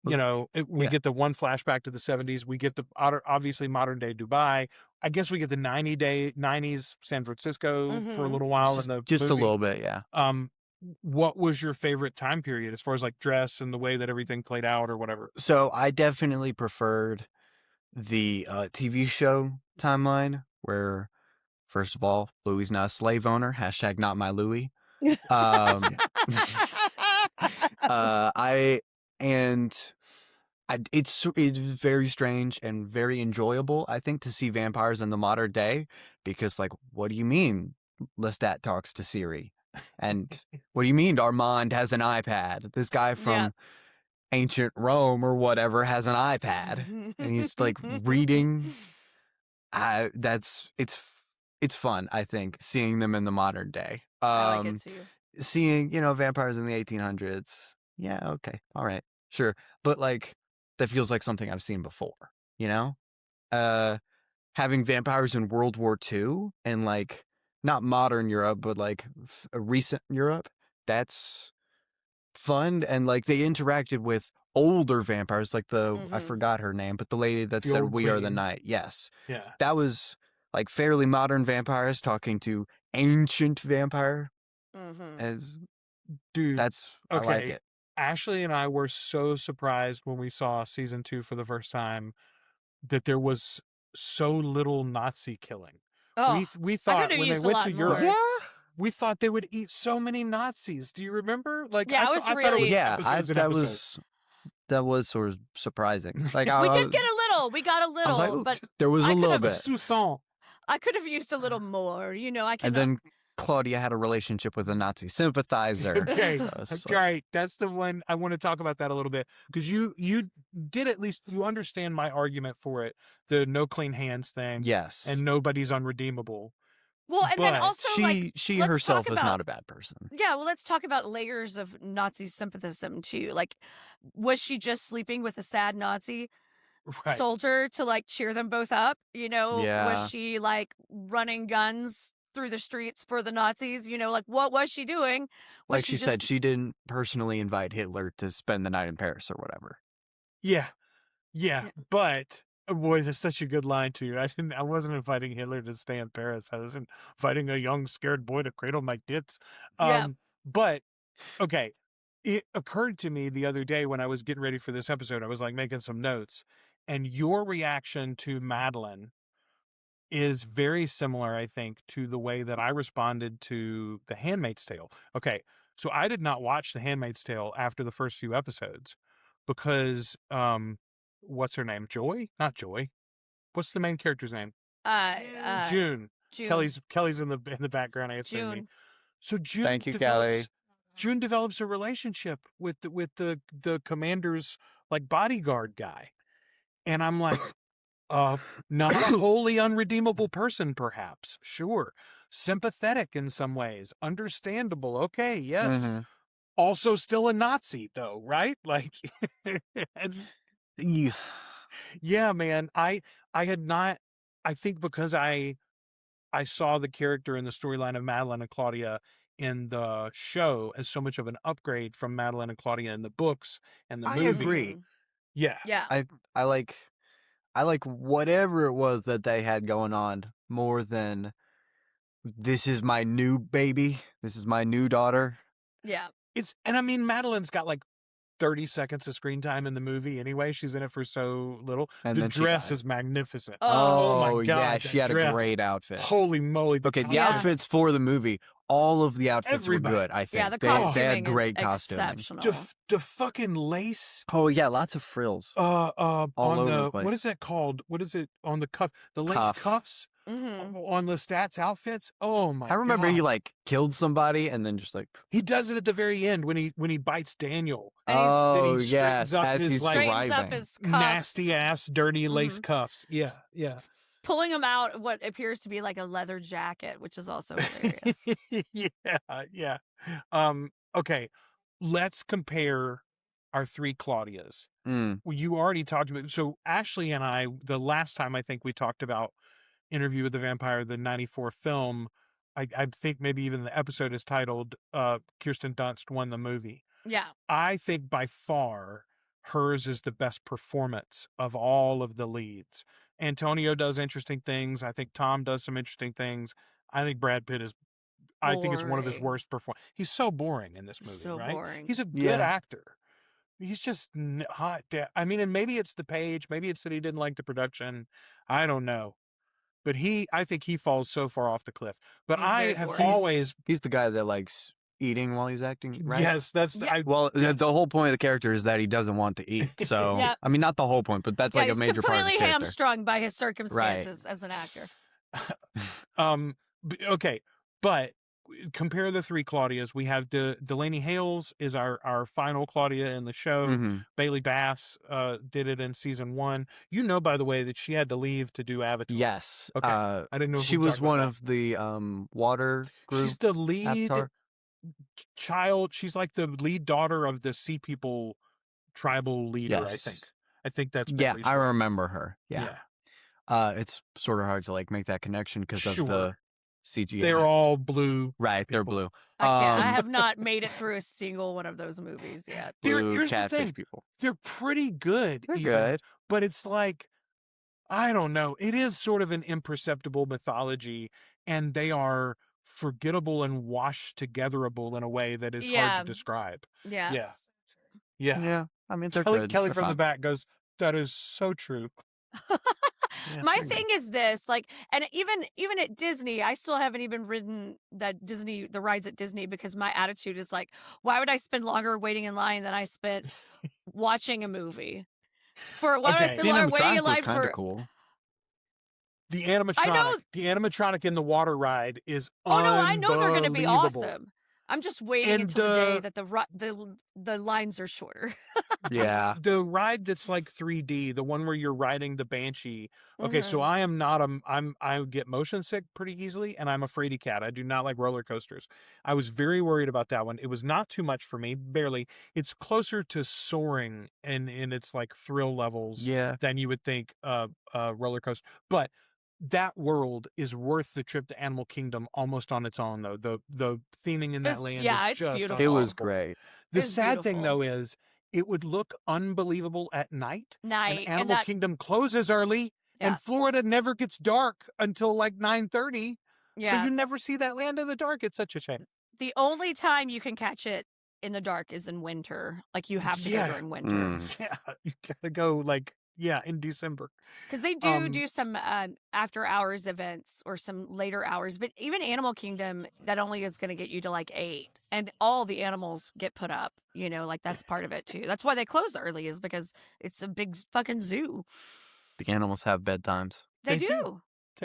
You know, we get the one flashback to the 70s. We get the obviously modern day Dubai. I guess we get the 90s San Francisco for a little while in the just movie. a little bit, yeah. What was your favorite time period as far as like dress and the way that everything played out or whatever? So I definitely preferred the TV show timeline where, first of all, Louis not a slave owner. # not my Louis. It's very strange and very enjoyable, I think, to see vampires in the modern day, because like, what do you mean Lestat talks to Siri? And what do you mean Armand has an iPad? This guy from ancient Rome or whatever has an iPad and he's like reading. It's fun, I think, seeing them in the modern day. I like it too. Seeing, vampires in the 1800s. Yeah, okay. All right. Sure. But like, that feels like something I've seen before, having vampires in World War II and like not modern Europe, but like recent Europe, that's fun. And like they interacted with older vampires, like I forgot her name, but the lady that said "We are the night." Yes. Yeah. That was like fairly modern vampires talking to ancient vampire. As dude, I like it. Ashley and I were so surprised when we saw season 2 for the first time that there was so little Nazi killing. Oh, we thought when they went to Europe, more. we thought they would eat so many Nazis. Do you remember? Like, yeah, I thought it was that episodes. was that was sort of surprising. Like We did get a little. We got a I was little, like, "Ooh, but there was I a could little have- bit. Sousson. I could have used a little more. I can. And then Claudia had a relationship with a Nazi sympathizer. Okay, So it's that's like- right. That's the one I want to talk about that a little bit because you did at least you understand my argument for it, the no clean hands thing, Yes. and nobody's unredeemable. well, and then but also she let's herself talk was about- not a bad person. Yeah, well, let's talk about layers of Nazi sympathism too. Like, was she just sleeping with a sad Nazi Right. soldier to like cheer them both up? Yeah. Was she like running guns through the streets for the Nazis? Like, what was she doing? Was Like she just- said, she didn't personally invite Hitler to spend the night in Paris or whatever. Yeah. Yeah. But boy, that's such a good line too. I wasn't inviting Hitler to stay in Paris. I was inviting a young scared boy to cradle my tits. Yeah. But okay. It occurred to me the other day when I was getting ready for this episode, I was like making some notes, and your reaction to Madeline is very similar, I think, to the way that I responded to The Handmaid's Tale. Okay, so I did not watch The Handmaid's Tale after the first few episodes because, what's her name? Joy? Not Joy. What's the main character's name? June. June. Kelly's in the background answering me. June. So June. Thank you, Kelly. June develops a relationship with the commander's like bodyguard guy, and I'm like, not a wholly unredeemable person, perhaps. Sure, sympathetic in some ways, understandable. Okay, yes. Mhm. Also, still a Nazi though, right? Like, and Yeah. yeah, man. I had not. I think because I saw the character in the storyline of Madeline and Claudia in the show as so much of an upgrade from Madeline and Claudia in the books and the I movie. agree. Yeah. Yeah. I like whatever it was that they had going on more than this is my new baby. This is my new daughter. Yeah. And I mean, Madeline's got like 30 seconds of screen time in the movie anyway. She's in it for so little. And the then she dress dies. is magnificent. Oh, my God. yeah, that she had dress. a great outfit. Holy moly. Okay, the Yeah. outfits for the movie, all of the outfits Everybody. were good, I think. Yeah, the they costuming had great is costuming. exceptional. The fucking lace Oh yeah, lots of frills. on over the the place. what is that called? What is it on the cuff? The lace Cuff. cuffs Mhm. on Lestat's outfits. Oh my! I remember God. he like killed somebody and then just like He does it at the very end when he bites Daniel. And he's- oh then he yes, straightens up as his, he's like, Straightens up driving. his cuffs, Nasty ass, dirty lace Mhm. cuffs. Yeah, yeah, pulling him out of what appears to be like a leather jacket, which is also hilarious. yeah. Okay, let's compare our three Claudias. Mm. Well, you already talked about. So Ashley and I, the last time I think we talked about Interview with the Vampire, the '94 film. I think maybe even the episode is titled "Kirsten Dunst won the movie." Yeah. I think by far hers is the best performance of all of the leads. Antonio does interesting things. I think Tom does some interesting things. I think Brad Pitt is, I think it's one of his Boring. worst perform. He's so boring in this movie, So right? boring. He's a good Yeah. actor. He's just hot. I mean, and maybe it's the page. Maybe it's that he didn't like the production. I don't know. But I think he falls so far off the cliff. But He's I very have boring. always, He's the guy that likes eating while he's acting, right? yes, that's, Yeah. Well, the whole point of the character is that he doesn't want to eat. So, Yep. I mean, not the whole point, but that's like a he's major part of his completely character. hamstrung by his circumstances as an actor. Okay, but compare the three Claudias. We have Delaney Hales is our final Claudia in the show. Mhm. Bailey Bass did it in season 1. You know, by the way, that she had to leave to do Avatar. Yes. Okay. I didn't know if She we was talked about one that. of the water group. She's the lead Avatar. child. She's like the lead daughter of the Sea People tribal leader. Yes. I think that's Yeah, Bailey's I right. remember her. Yeah. It's sort of hard to like make that connection because of the Sure. CGI. They're all blue. right. They're people. blue. I can't. I Um, have not made it through a single one of those movies yet. Blue Here's the catfish thing. people. They're pretty good. They're even, good. but it's like, I don't know. It is sort of an imperceptible mythology, and they are forgettable and washed togetherable in a way that is hard Yeah. to describe. Yeah. Yeah. Yeah. Yeah. I mean, they're Kelly, good. Kelly They're from the fun. back goes, that is so true. My thing is this, like, and even at Disney, I still haven't even ridden the rides at Disney because my attitude is like, why would I spend longer waiting in line than I spent watching a movie? Why would I Okay. spend The longer waiting in animatronic was line kind of for? cool. I know. The animatronic in the water ride is Oh no, I know they're going to be unbelievable. awesome. I'm just waiting And until the day that the lines are shorter. Yeah. The ride that's like 3D, the one where you're riding the Banshee. Okay, so Mhm. I am not I get motion sick pretty easily, and I'm a fraidy cat. I do not like roller coasters. I was very worried about that one. It was not too much for me, barely. It's closer to soaring in its like thrill levels Yeah. than you would think roller coaster. But that world is worth the trip to Animal Kingdom almost on its own, though. The theming in that land is it's just beautiful. It was unbelievable. great. The It's sad thing, beautiful. though, is it would look unbelievable at night. And And Animal Kingdom closes early, Yeah. and Florida never gets dark until like 9:30. So yeah. you never see that land in the dark. It's such a shame. The only time you can catch it in the dark is in winter. Like you have to go Yeah. during winter Mm. Yeah, you gotta go in December. because they do some after hours events or some later hours. But even Animal Kingdom, that only is going to get you to like 8, and all the animals get put up. You know, like that's part of it too. That's why they close early, is because it's a big fucking zoo. The animals have bedtimes. They They do.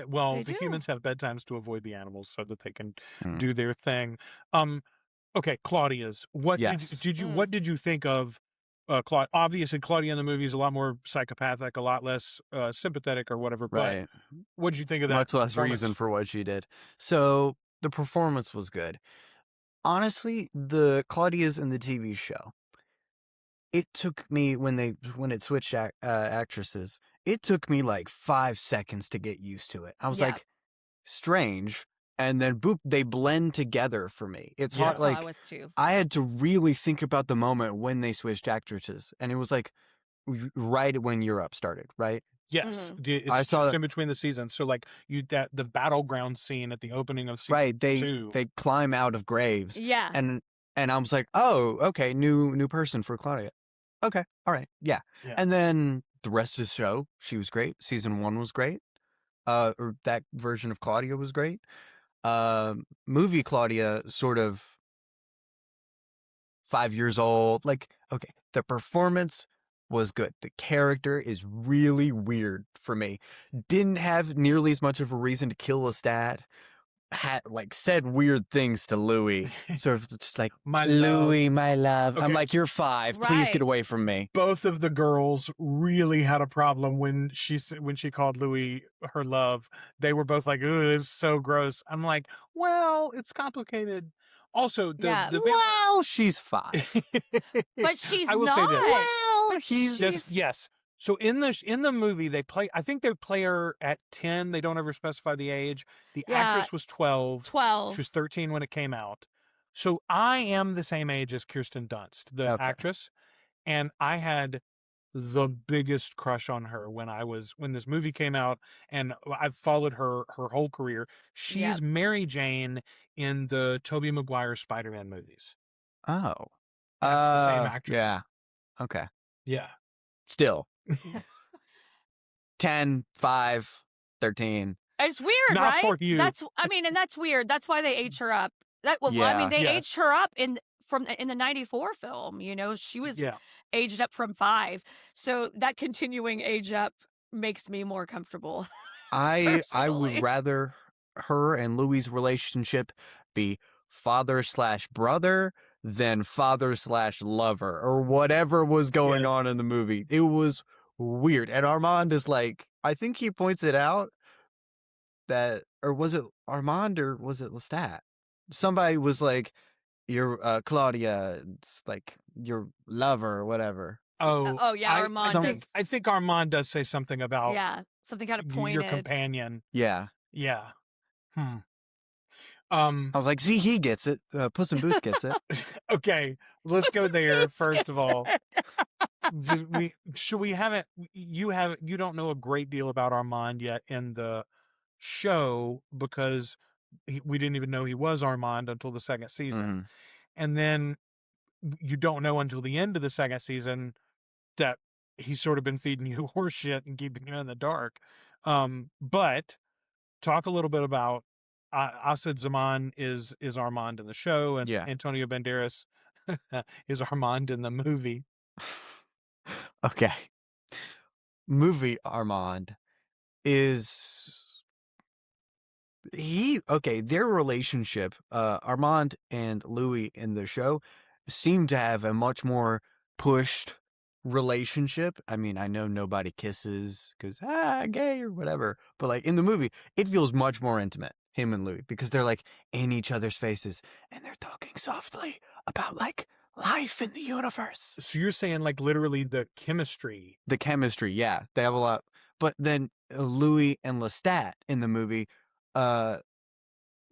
Well, They the do. humans have bedtimes to avoid the animals so that they can Mm. do their thing. Okay, Claudia's. Yes. What did you think of Claudia? Obviously, Claudia in the movie is a lot more psychopathic, a lot less sympathetic or whatever. Right. But what did you think of that? Much less performance? reason for what she did. So the performance was good. Honestly, the Claudia's in the TV show, it took me when it switched actresses, it took me like 5 seconds to get used to it. I was Yeah. like, strange, and then boop, they blend together for me. It's Yeah. hard. That's how I Like was too. I had to really think about the moment when they switched actresses, and it was like right when Europe started, right? Yes, Mhm. it's I saw just that- in between the seasons. So like the battleground scene at the opening of season Right. 2. They climb out of graves, Yeah. and I was like, oh, okay, new person for Claudia. Okay, all right, yeah. Yeah. And then the rest of the show, she was great. Season 1 was great. Or that version of Claudia was great. Movie Claudia, sort of 5 years old. Like, okay, the performance was good. The character is really weird for me. Didn't have nearly as much of a reason to kill Lestat. Said weird things to Louis. Sort of just like, My love. Louis, my love. I'm Okay. like, you're 5. Please Right. get away from me. Both of the girls really had a problem when she called Louis her love. They were both like, "Ooh, it's so gross." I'm like, "Well, it's complicated." Also, Yeah. Well, she's 5. But she's I will not. say this. Well, But he's Just, yes. So in the movie, I think they play her at 10. They don't ever specify the age. The Yeah. actress was 12. 12. She was 13 when it came out. So I am the same age as Kirsten Dunst, the Okay. actress, and I had the biggest crush on her when this movie came out, and I've followed her whole career. She's Yeah. Mary Jane in the Tobey Maguire Spider-Man movies. Oh. That's the same actress. Yeah. Okay. Yeah. Still. 10, 5, 13. It's weird, Not right? for you. And that's weird. That's why they age her up. They Yes. aged her up in the '94 film. You know, she was Yeah. aged up from 5. So that continuing age up makes me more comfortable. I Personally. would rather her and Louis' relationship be father/brother than father/lover or whatever was going Yes. on in the movie. It was weird. And Armand is like, I think he points it out that, or was it Armand or was it Lestat? Somebody was like, you're Claudia, it's like your lover or whatever. Oh, yeah, Armand I think Armand does say something about yeah, something kind of pointed. your companion. Yeah. Yeah. I was like, see, he gets it. Puss in Boots gets it. Okay, let's go there first of all. Yes. You don't know a great deal about Armand yet in the show because we didn't even know he was Armand until the second season. Mhm. And then you don't know until the end of the second season that he's sort of been feeding you horse shit and keeping you in the dark. But talk a little bit about Asad Zaman is Armand in the show, and Yeah. Antonio Banderas is Armand in the movie. Okay. Movie Armand is their relationship, Armand and Louis in the show seem to have a much more pushed relationship. I mean, I know nobody kisses because gay or whatever, but like in the movie, it feels much more intimate, him and Louis, because they're like in each other's faces and they're talking softly about like life in the universe. So you're saying like literally the chemistry. The chemistry, yeah, they have a lot. But then Louis and Lestat in the movie,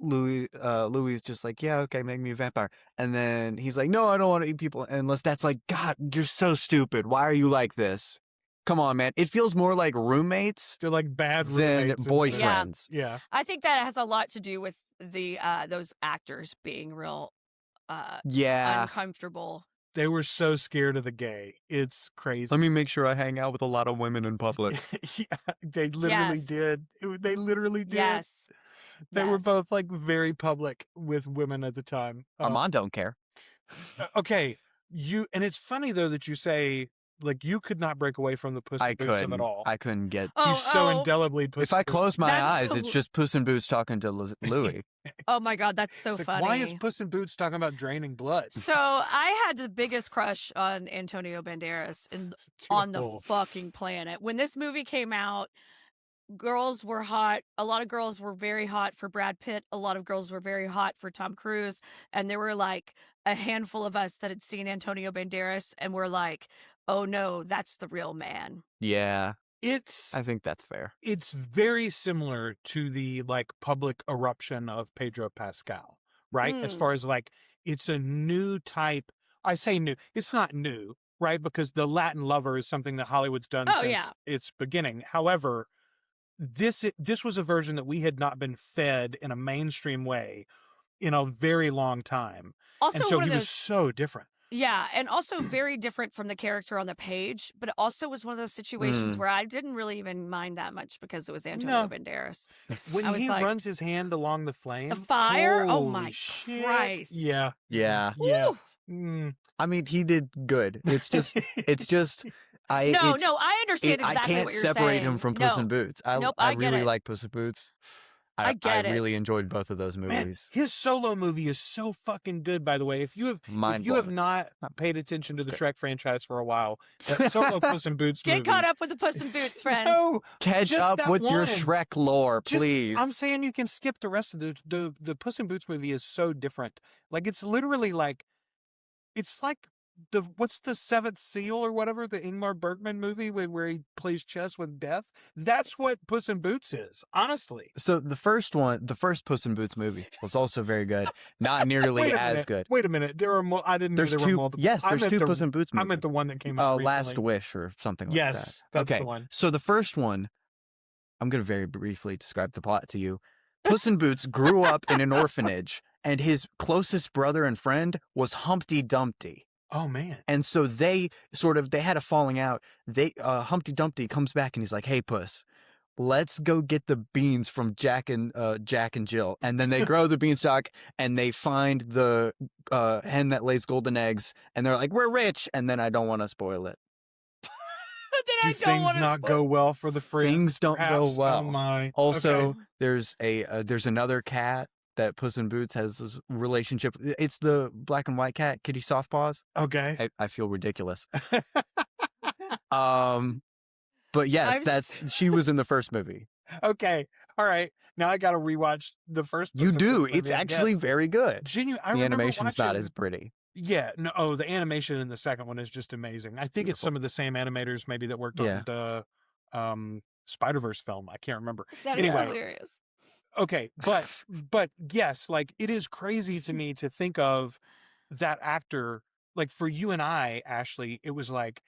Louis is just like, yeah, okay, make me a vampire. And then he's like, no, I don't want to eat people. And Lestat's like, God, you're so stupid. Why are you like this? Come on, man. It feels more like roommates. They're like bad than roommates. boyfriends. Yeah. I think that has a lot to do with the those actors being real uncomfortable. They were so scared of the gay. It's crazy. Let me make sure I hang out with a lot of women in public. Yeah, they literally Yes. did. They literally did. Yes. They were Yes. both like very public with women at the time. Armand don't care. Okay, and it's funny though that you say like you could not break away from the Puss in Boots at all. I couldn't get. He's so indelibly Puss If I in Boots. close my That's eyes, so- it's just Puss in Boots talking to Louis. Oh my God, that's so It's like, funny. why is Puss in Boots talking about draining blood? So I had the biggest crush on Antonio Banderas on the Oh. fucking planet. When this movie came out, girls were hot. A lot of girls were very hot for Brad Pitt. A lot of girls were very hot for Tom Cruise. And there were like a handful of us that had seen Antonio Banderas and were like, oh no, that's the real man. Yeah, It's I think that's fair. it's very similar to the like public eruption of Pedro Pascal, right? As Mm. far as like it's a new type. I say new. It's not new, right? Because the Latin lover is something that Hollywood's done Oh, since yeah. its beginning. However, this was a version that we had not been fed in a mainstream way in a very long time. Also, And so one he of was those, so different. yeah, and also very different from the character on the page, but it also was one of those situations where I didn't really even mind that much because it was Antonio No. Banderas. When I was he like, runs his hand along the flame, the fire? Oh holy my shit. Christ. Yeah. Yeah, Yeah. Woo! Mm. I mean, he did good. It's just I I understand exactly I can't what you're separate saying. him from Puss No. in Boots. Nope, I I get really it. like Puss in Boots. I get it. really enjoyed both of those Man, movies. his solo movie is so fucking good, by the way. If you have Mind-blowing. not paid attention to the It's Shrek franchise for a while, that solo Puss in Boots Get movie. caught up with the Puss in Boots, friends. No, Catch just up that with your one. Shrek lore, just- please. I'm saying you can skip the rest of the Puss in Boots movie is so different. Like it's literally like it's like what's the Seventh Seal or whatever, the Ingmar Bergman movie where he plays chess with death. That's what Puss in Boots is, honestly. So the first Puss in Boots movie was also very good. Not nearly Wait a as minute. good. Wait a minute. There are I didn't There's know there were two. multiple. Yes, I there's meant two the- Puss in Boots I movies. meant the one that came out recently. Last Wish or something like that. Yes, that's okay. the one. So the first one, I'm going to very briefly describe the plot to you. Puss in Boots grew up in an orphanage, and his closest brother and friend was Humpty Dumpty. Oh man. And so they had a falling out. Humpty Dumpty comes back and he's like, "Hey, Puss, let's go get the beans from Jack and Jill." And then they grow the beanstalk and they find the hen that lays golden eggs, and they're like, "We're rich." And then I don't want to spoil it. Do things not go well for the friends? Things don't go perhaps? well. Oh my. Also, Okay. there's another cat that Puss in Boots has this relationship. It's the black and white cat, Kitty Softpaws. Okay. I feel ridiculous. But yes, she was in the first movie. Okay. All right. Now I got to rewatch the first. You Puss in do. Boots movie, It's I actually guess. very good. Genuine. I The remember animation's not watching- as pretty. Yeah. No. Oh, the animation in the second one is just amazing. I think it's Beautiful. some of the same animators maybe that worked Yeah. on the Spider-Verse film. I can't remember. That is Anyway. hilarious. Okay, but yes, like it is crazy to me to think of that actor. Like for you and I, Ashley, it was like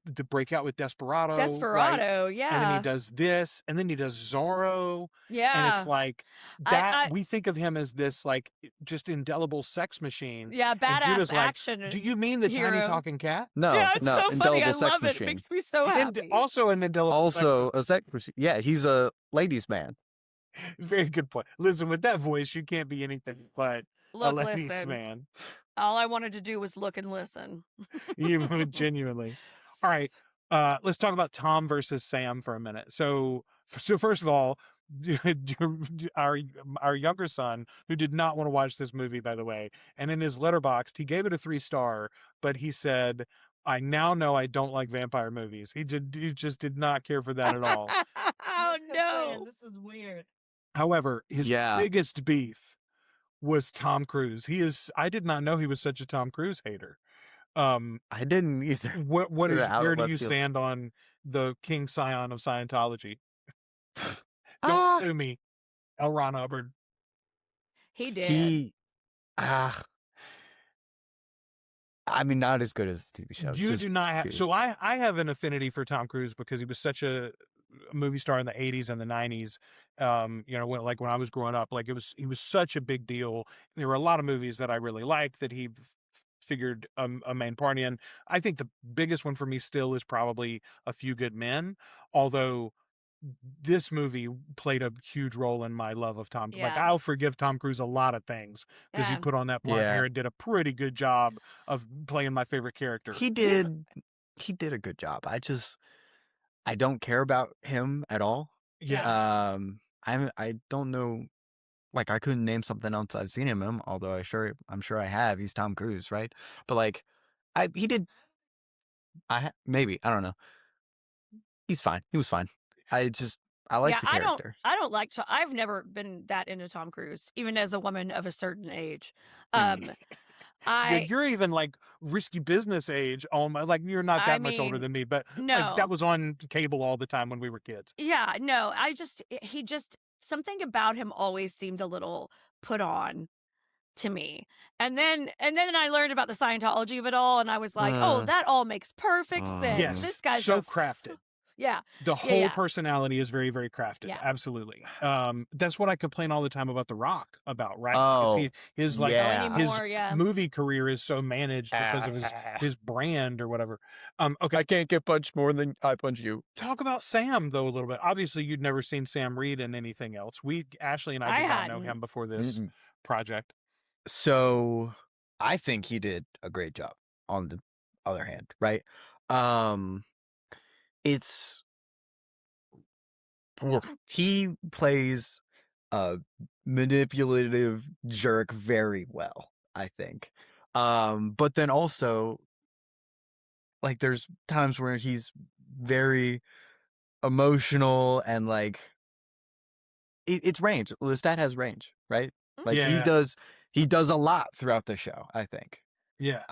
the breakout with Desperado, right? Desperado, And then he yeah. does this, and then he does Zorro, and Yeah. it's like that. We think of him as this like just indelible sex machine. Yeah, And badass Judah's like, action. do you mean the tiny hero. talking cat? No, Yeah, it's no, so funny. I indelible sex love it. It machine. makes me so And happy. also an indelible sex Also a sex machine. Yeah, he's a ladies' man. Very good point. Listen, with that voice, you can't be anything but a Look, ladies' listen. man. All I wanted to do was look and listen. You genuinely. All right. Let's talk about Tom versus Sam for a minute. So first of all, our younger son, who did not want to watch this movie, by the way, and in his letterboxd, he gave it a 3-star, but he said, "I now know I don't like vampire movies." He just did not care for that at all. Oh no! This is weird. However, his Yeah. biggest beef was Tom Cruise. I did not know he was such a Tom Cruise hater. I didn't either. What Sort of is out of where do left you field. stand on the King Scion of Scientology? Ah. Don't sue me, L. Ron Hubbard. He did. He, I mean, not as good as the TV show. You do not have. period. So I have an affinity for Tom Cruise because he was such a movie star in the 80s and the 90s. When I was growing up, like he was such a big deal. There were a lot of movies that I really liked that he figured a main part in. I think the biggest one for me still is probably A Few Good Men, although this movie played a huge role in my love of Tom. Like, Yeah. I'll forgive Tom Cruise a lot of things because he Yeah. put on that blonde Yeah. hair and did a pretty good job of playing my favorite character. He did a good job. I don't care about him at all. Yeah. I don't know. Like, I couldn't name something else I've seen him in, although I'm sure I have. He's Tom Cruise, right? But like, maybe, I don't know. He's fine. He was fine. I like the character. I don't like. I've never been that into Tom Cruise, even as a woman of a certain age. Yeah, you're even like risky business age. Like you're not that much older than me, but no. like, that was on cable all the time when we were kids. Yeah, no. He just something about him always seemed a little put on to me. And then I learned about the Scientology of it all, and I was like, oh, that all makes perfect sense. Yes, This guy's so crafted. Yeah. The whole yeah. personality is very, very crafted. Yeah. Absolutely. That's what I complain all the time about The Rock about, right? Oh, his like yeah. his yeah. movie career is so managed because of his brand or whatever. Okay, I can't get punched more than I punch you. talk about Sam though a little bit. Obviously, you'd never seen Sam Reed in anything else. Ashley and I did not know hadn't. him before this Mm-mm. project. So I think he did a great job. On the other hand, right? He plays a manipulative jerk very well, I think. But then also, like, there's times where he's very emotional and like it's range. Lestat has range, right? Like Yeah. he does a lot throughout the show, I think. Yeah.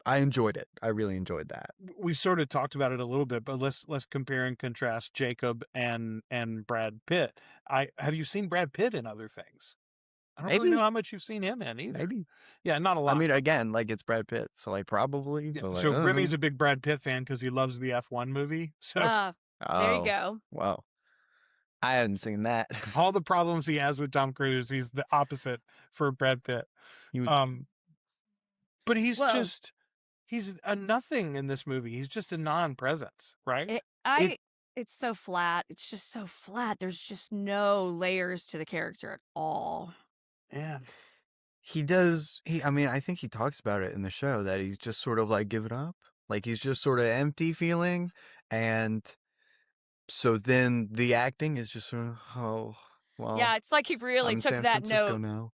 I enjoyed it. I really enjoyed that. We sort of talked about it a little bit, but let's compare and contrast Jacob and Brad Pitt. Have you seen Brad Pitt in other things? I don't really Maybe. know how much you've seen him in either. Maybe. Yeah, not a lot. I mean, again, like it's Brad Pitt, so like probably. Yeah, But like, so I don't Remy's know. a big Brad Pitt fan because he loves the F1 movie. So there you Oh, go. Well, I hadn't seen that. all the problems he has with Tom Cruise, he's the opposite for Brad Pitt. He was- But he's Well- he's a nothing in this movie. He's just a non-presence, right? It's so flat. It's just so flat. There's just no layers to the character at all. Yeah. He does. I mean, I think he talks about it in the show that he's just sort of like given up. Like he's just sort of empty feeling. And so then the acting is just sort of, oh, well. Yeah, it's like he really I'm took San that Francisco note. now.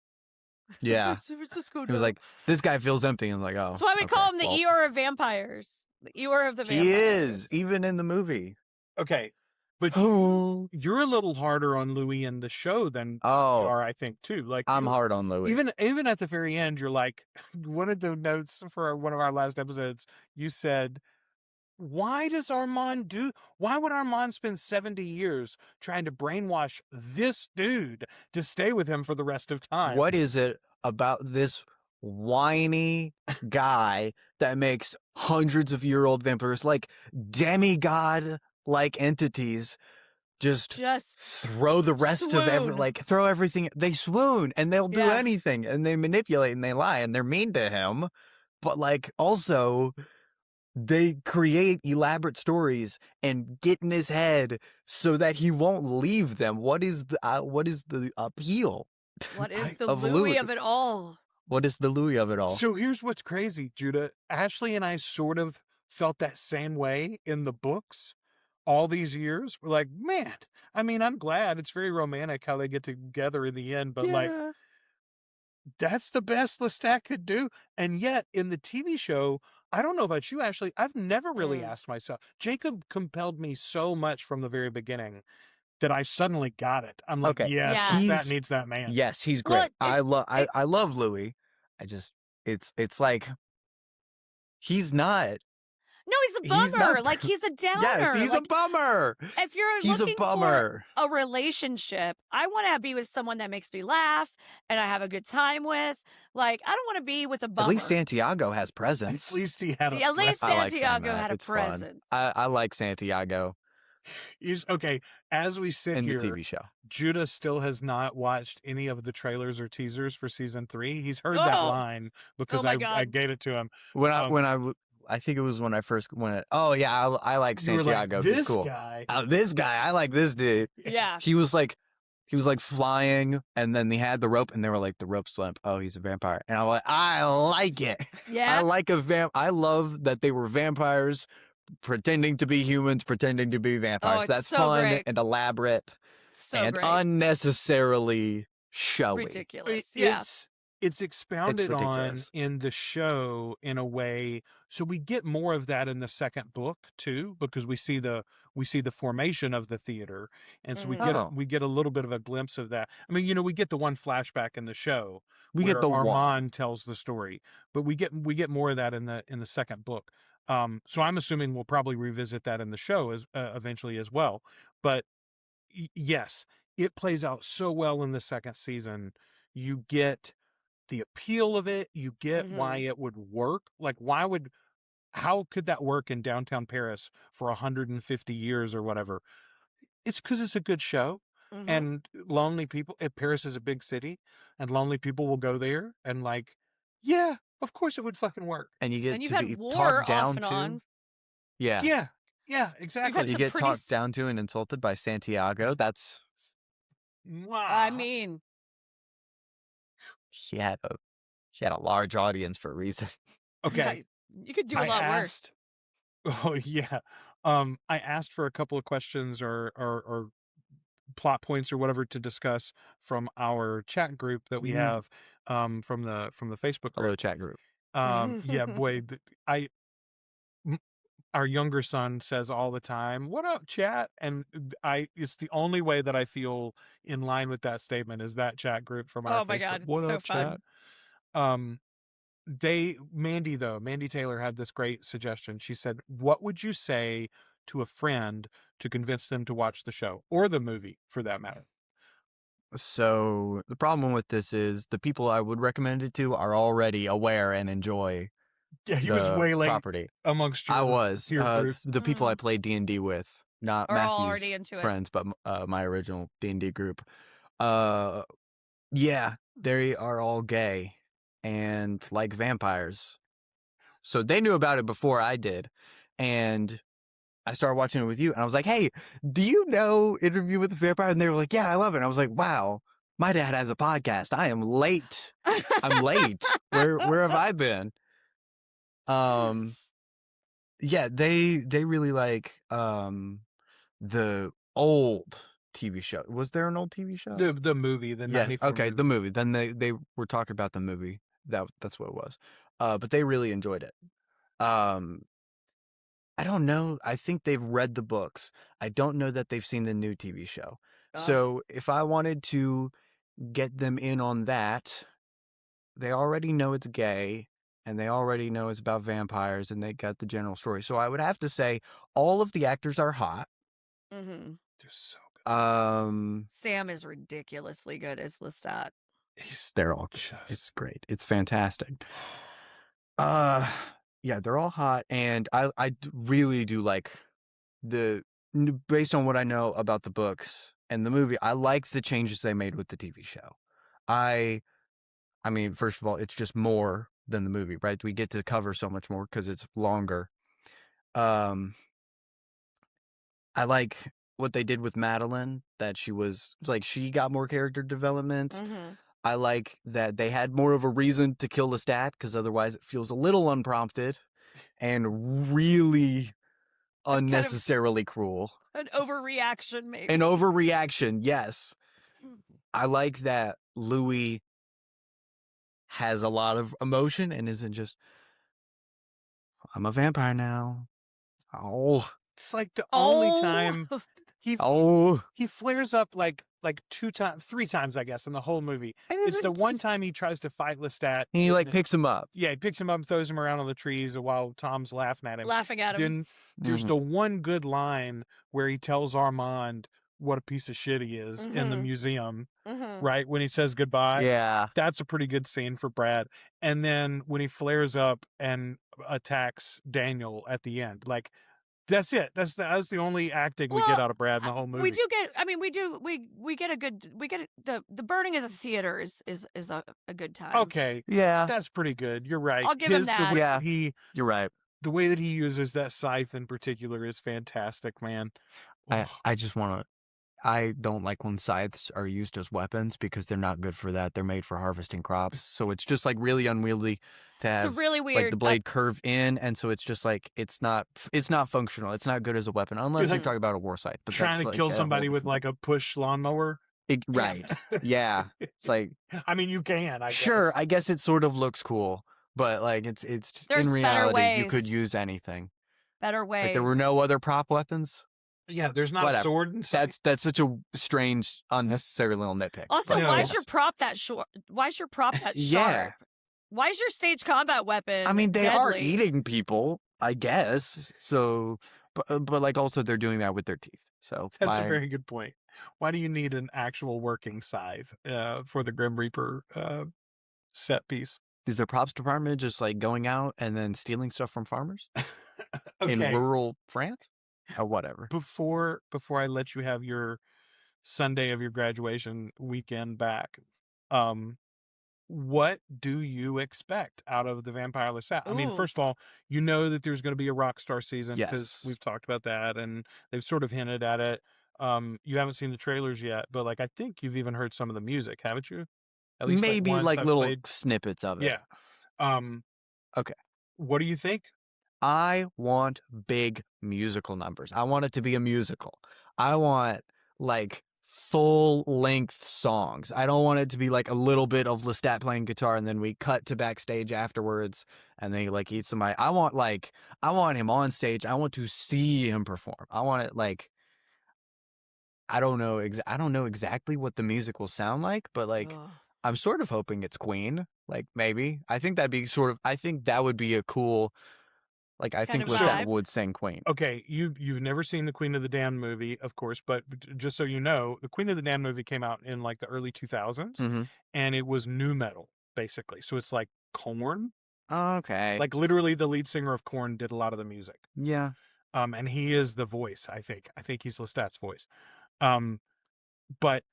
Yeah. San Francisco He was note. like, this guy feels empty. I was like, oh. That's why we call him the well, Eeyore of vampires. The Eeyore of the vampires. He is, even in the movie. Okay. But Oh. you're a little harder on Louis in the show than you Oh, are, I think, too. Like I'm you- hard on Louis. Even at the very end, you're like, one of the notes for one of our last episodes, you said, why would Armand spend 70 years trying to brainwash this dude to stay with him for the rest of time? What is it about this whiny guy that makes hundreds of year old vampires, like demigod like entities, just throw the rest of throw everything. They swoon and they'll do anything, and they manipulate and they lie and they're mean to him, but like also they create elaborate stories and get in his head so that he won't leave them. What is the appeal? What is the Louis of it all? What is the Louis of it all? So here's what's crazy, Judah. Ashley and I sort of felt that same way in the books all these years. We're like, man, I mean, I'm glad it's very romantic how they get together in the end, but like, that's the best Lestat could do. And yet in the TV show, I don't know about you, Ashley, I've never really asked myself. Jacob compelled me so much from the very beginning that I suddenly got it. I'm like, yes, that needs that man. Yes, he's great. Well, I love Louis. I just it's like he's not. No, he's a bummer. Like, he's a downer. Yes, he's a bummer. If you're looking for a relationship, I want to be with someone that makes me laugh and I have a good time with. Like, I don't want to be with a bummer. At least Santiago has presence. At least he had At least Santiago had a presence. I like Santiago. Okay, as we sit in here, the TV show, Judah still has not watched any of the trailers or teasers for season 3. He's heard that line because I gave it to him. I think it was when I first went. Oh yeah, I like Santiago. Like, he's cool. This guy, I like this dude. Yeah, he was like flying, and then he had the rope, and they were like, the rope's limp. Oh, he's a vampire, and I'm like, I like it. Yeah, I like I love that they were vampires pretending to be humans, pretending to be vampires. That's so fun and elaborate, and unnecessarily showy. Ridiculous. It's expounded on in the show in a way, so we get more of that in the second book too, because we see the formation of the theater, and so we get a little bit of a glimpse of that. I mean, we get the one flashback in the show. We get the Armand tells the story, but we get more of that in the second book. So I'm assuming we'll probably revisit that in the show as eventually as well. But yes, it plays out so well in the second season. You get the appeal of it. You get why it would work. Like, how could that work in downtown Paris for 150 years or whatever? It's because it's a good show. And lonely people, Paris is a big city, and lonely people will go there and like, yeah, of course it would fucking work. And you get you've to had be war talked down off and to. on. Yeah, exactly. You get talked down to and insulted by Santiago. That's. Wow. I mean, she had a large audience for a reason. Okay, you could do a lot worse. Oh yeah, I asked for a couple of questions or plot points or whatever to discuss from our chat group that we have from the Facebook group. Hello, chat group. Yeah, boy, our younger son says all the time, "What up, chat?" And it's the only way that I feel in line with that statement is that chat group from our Facebook. Oh my God, it's what so up, fun. Chat? Mandy Taylor had this great suggestion. She said, "What would you say to a friend to convince them to watch the show or the movie for that matter?" So the problem with this is the people I would recommend it to are already aware and enjoy. Yeah, he was way late property amongst your, I was your the people I played D&D with, not Are all Matthew's already into friends, but my original D&D group. Yeah, they are all gay and like vampires. So they knew about it before I did. And I started watching it with you, and I was like, hey, do you know Interview with the Vampire? And they were like, yeah, I love it. And I was like, wow, my dad has a podcast. I am late. I'm late. Where have I been? Yeah, they really like the old TV show. Was there an old TV show? The movie, the 94 okay, movie. the movie. Then they were talking about the movie. That's what it was. But they really enjoyed it. I don't know. I think they've read the books. I don't know that they've seen the new TV show. So if I wanted to get them in on that, they already know it's gay and they already know it's about vampires and they got the general story. So I would have to say all of the actors are hot. Mm-hmm. They're so good. Sam is ridiculously good as Lestat. They're all just... It's great. It's fantastic. Yeah, they're all hot, and I really do like based on what I know about the books and the movie, I like the changes they made with the TV show. I mean, first of all, it's just more than the movie, right? We get to cover so much more because it's longer. I like what they did with Madeline, that she got more character development. Mhm. I like that they had more of a reason to kill Lestat, because otherwise it feels a little unprompted and really unnecessarily cruel. An overreaction, maybe. An overreaction, yes. I like that Louis has a lot of emotion and isn't just, I'm a vampire now. Oh. It's like the only time he flares up like 3 times, I guess, in the whole movie. It's the one time he tries to fight Lestat. And he picks him up. Yeah, he picks him up and throws him around on the trees while Tom's laughing at him. Then there's the one good line where he tells Armand what a piece of shit he is in the museum, right? When he says goodbye. Yeah. That's a pretty good scene for Brad. And then when he flares up and attacks Daniel at the end, like, that's it. That's the only acting we get out of Brad in the whole movie. We do get. I mean, we get a good. We get the burning of the theater is a good time. Okay. Yeah. That's pretty good. You're right. I'll give him that. Yeah. You're right. The way that he uses that scythe in particular is fantastic, man. I just want to. I don't like when scythes are used as weapons because they're not good for that. They're made for harvesting crops. So it's just like really unwieldy to have it's really weird. Like the blade curve in. And so it's just like, it's not functional. It's not good as a weapon unless you're talking about a war scythe. But trying to kill somebody with like a push lawnmower. Right. Yeah. It's like, I mean, you can, I guess. Sure. I guess it sort of looks cool, but like it's There's in reality, ways. you could use anything. Better ways. Like there were no other prop weapons. Yeah, there's not a sword and that's such a strange, unnecessary little nitpick. Also, why is your prop that short? Why is your prop that sharp? Why is your stage combat weapon? I mean, they deadly? are eating people, I guess. So, but like also they're doing that with their teeth. So that's a very good point. Why do you need an actual working scythe for the Grim Reaper set piece? Is their props department just like going out and then stealing stuff from farmers in rural France? Or whatever. Before I let you have your Sunday of your graduation weekend back, what do you expect out of the Vampire Lestat? I mean, first of all, you know that there's going to be a Rockstar season because we've talked about that and they've sort of hinted at it. You haven't seen the trailers yet, but like I think you've even heard some of the music, haven't you? At least maybe like little snippets of it. Yeah. Okay. What do you think? I want big musical numbers. I want it to be a musical. I want like full-length songs. I don't want it to be like a little bit of Lestat playing guitar and then we cut to backstage afterwards and they like eat somebody. I want him on stage. I want to see him perform. I want it like I don't know exactly what the music will sound like, but like I'm sort of hoping it's Queen. Like maybe. I think that would be a cool. Like, I think Lestat would sing Queen. Okay, you've never seen the Queen of the Damned movie, of course, but just so you know, the Queen of the Damned movie came out in like the early 2000s, and it was nu metal, basically. So it's like Korn. Okay. Like literally the lead singer of Korn did a lot of the music. Yeah. And he is the voice, I think. I think he's Lestat's voice. But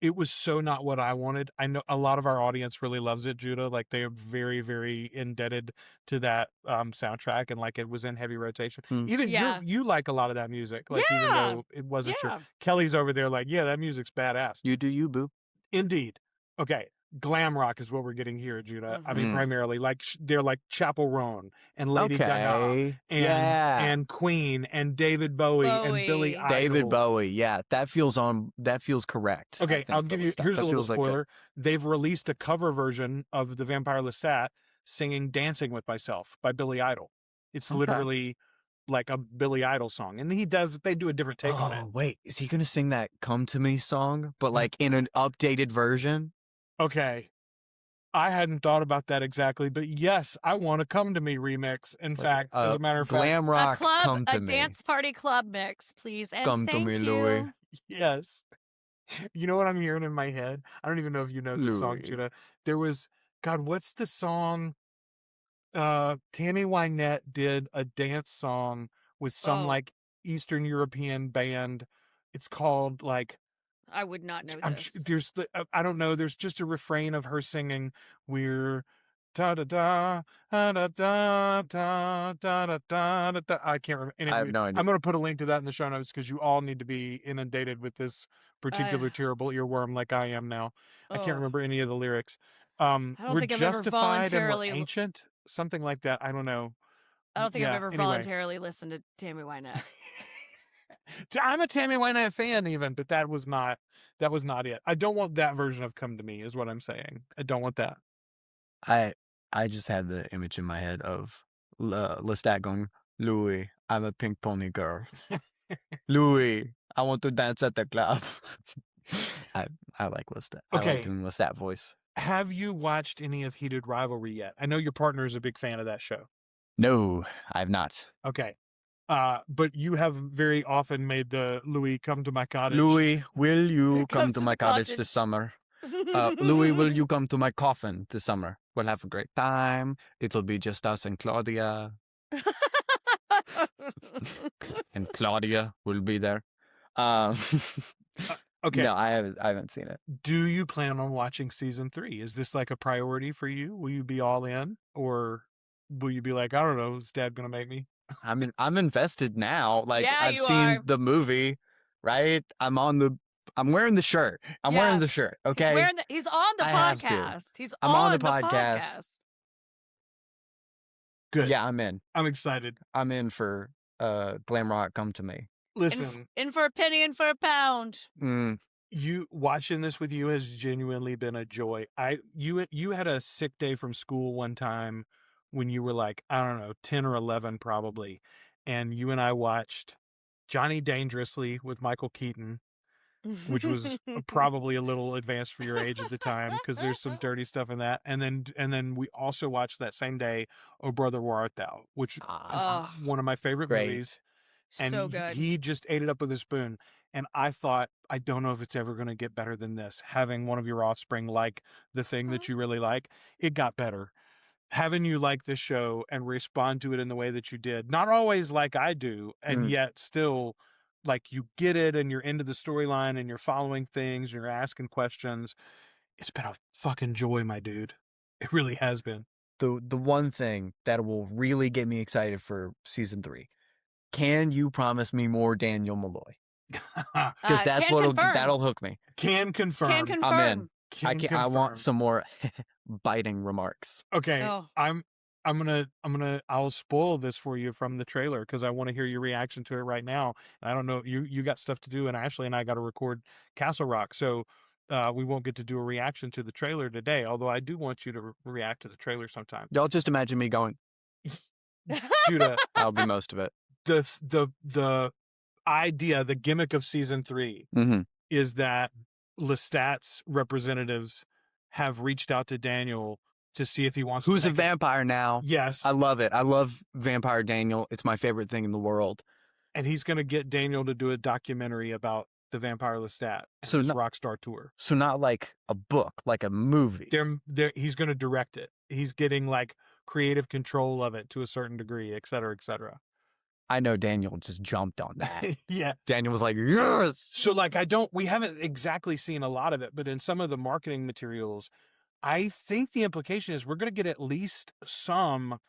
it was so not what I wanted. I know a lot of our audience really loves it, Judah. Like they are very, very indebted to that soundtrack, and like it was in heavy rotation. Even you like a lot of that music, like even though it wasn't your. Kelly's over there, like that music's badass. You do you, boo. Indeed. Okay. Glam rock is what we're getting here, Judah. I mean, primarily like they're like Chapel Roan and Lady Gaga and Queen and David Bowie and Billy Idol. David Bowie, yeah, that feels correct. Okay, I'll give you. Here's a little spoiler. They've released a cover version of the Vampire Lestat singing "Dancing with Myself" by Billy Idol. It's literally like a Billy Idol song, and they do a different take on it. Oh wait, is he gonna sing that "Come to Me" song, but like in an updated version? Okay, I hadn't thought about that exactly, but yes, I want a "Come to Me" remix. In fact, as a matter of fact, glam rock, "Come to Me," a dance party club mix, please. And come to me, you. Louis. Yes, You know what I'm hearing in my head? I don't even know if you know the song, Louis. Judah. There was, God, what's the song? Tammy Wynette did a dance song with some Oh, like Eastern European band. It's called like I would not know I'm sure this. there's the I don't know. There's just a refrain of her singing. We're da da da da da da da da da da da. I can't remember. I have Anyway, no idea. I'm going to put a link to that in the show notes because you all need to be inundated with this particular I terrible earworm like I am now. I can't oh, remember any of the lyrics. I don't We're think I've ever justified and we're voluntarily. ancient. Something like that. I don't know. I don't think I've Yeah. ever Anyway, voluntarily listened to Tammy Wynette. I'm a Tammy Wynette fan even, but that was not it. I don't want that version of Come to Me is what I'm saying. I don't want that. I just had the image in my head of Lestat going, Louis, I'm a pink pony girl. Louis, I want to dance at the club. I like Lestat. I Okay. like doing Lestat voice. Have you watched any of Heated Rivalry yet? I know your partner is a big fan of that show. No, I have not. Okay. But you have very often made the Louis come to my cottage. Louis, will you Come come to to my the cottage cottage. this summer? Louis, will you come to my coffin this summer? We'll have a great time. It'll be just us and Claudia. And Claudia will be there. Okay. No, I haven't seen it. Do you plan on watching season 3? Is this like a priority for you? Will you be all in, or will you be like, I don't know, is Dad gonna make me? I'm invested now. Like Yeah, I've you seen are. the movie, right? I'm wearing the shirt. I'm Yeah. wearing the shirt. Okay. He's on the I have to. podcast. He's I'm on the the podcast. Good. Yeah, I'm in. I'm excited. I'm in for glam rock. Come to me. Listen, In for a penny, in for a pound. you watching this with you has genuinely been a joy. You had a sick day from school one time when you were like, I don't know, 10 or 11 probably, and you and I watched Johnny Dangerously with Michael Keaton, which was probably a little advanced for your age at the time because there's some dirty stuff in that. And then we also watched that same day Oh Brother Where Art Thou, which is one of my favorite Great. movies. And so good. he just ate it up with a spoon. And I thought, I don't know if it's ever going to get better than this. Having one of your offspring like the thing that you really like, it got better. Having you like this show and respond to it in the way that you did, not always like I do, and yet still like you get it and you're into the storyline and you're following things and you're asking questions. It's been a fucking joy, my dude. It really has been. The one thing that will really get me excited for season 3. Can you promise me more Daniel Malloy? Because that's that'll hook me. Can confirm. Can confirm. I'm in. I want confirm. some more biting remarks. Okay, Oh. I'll spoil this for you from the trailer because I want to hear your reaction to it right now. I don't know, you got stuff to do, and Ashley and I got to record Castle Rock, so we won't get to do a reaction to the trailer today. Although I do want you to react to the trailer sometime. Y'all just imagine me going, Judah, that'll be most of it. the idea, the gimmick of season 3 is that Lestat's representatives have reached out to Daniel to see if he wants Who's to a vampire now? Yes. I love it. I love Vampire Daniel. It's my favorite thing in the world. And he's going to get Daniel to do a documentary about the Vampire Lestat and his Rockstar tour. So not like a book, like a movie. He's going to direct it. He's getting like creative control of it to a certain degree, et cetera, et cetera. I know Daniel just jumped on that. Yeah. Daniel was like, yes. So like, we haven't exactly seen a lot of it, but in some of the marketing materials, I think the implication is we're going to get at least some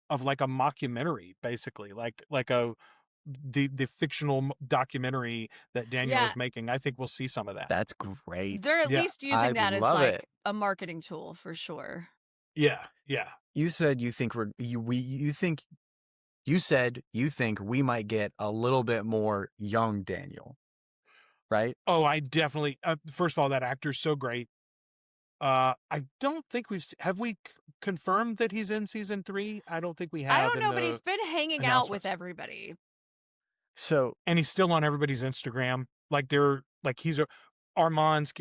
of like a mockumentary, basically, like the fictional documentary that Daniel is making. I think we'll see some of that. That's great. They're at least using that as like it. a marketing tool for sure. Yeah, yeah. You said you think you said you think we might get a little bit more young Daniel, right? Oh, I definitely. First of all, that actor's so great. I don't think have we confirmed that he's in season 3? I don't think we have. I don't know, but he's been hanging out with everybody. So, and he's still on everybody's Instagram. He's Armand's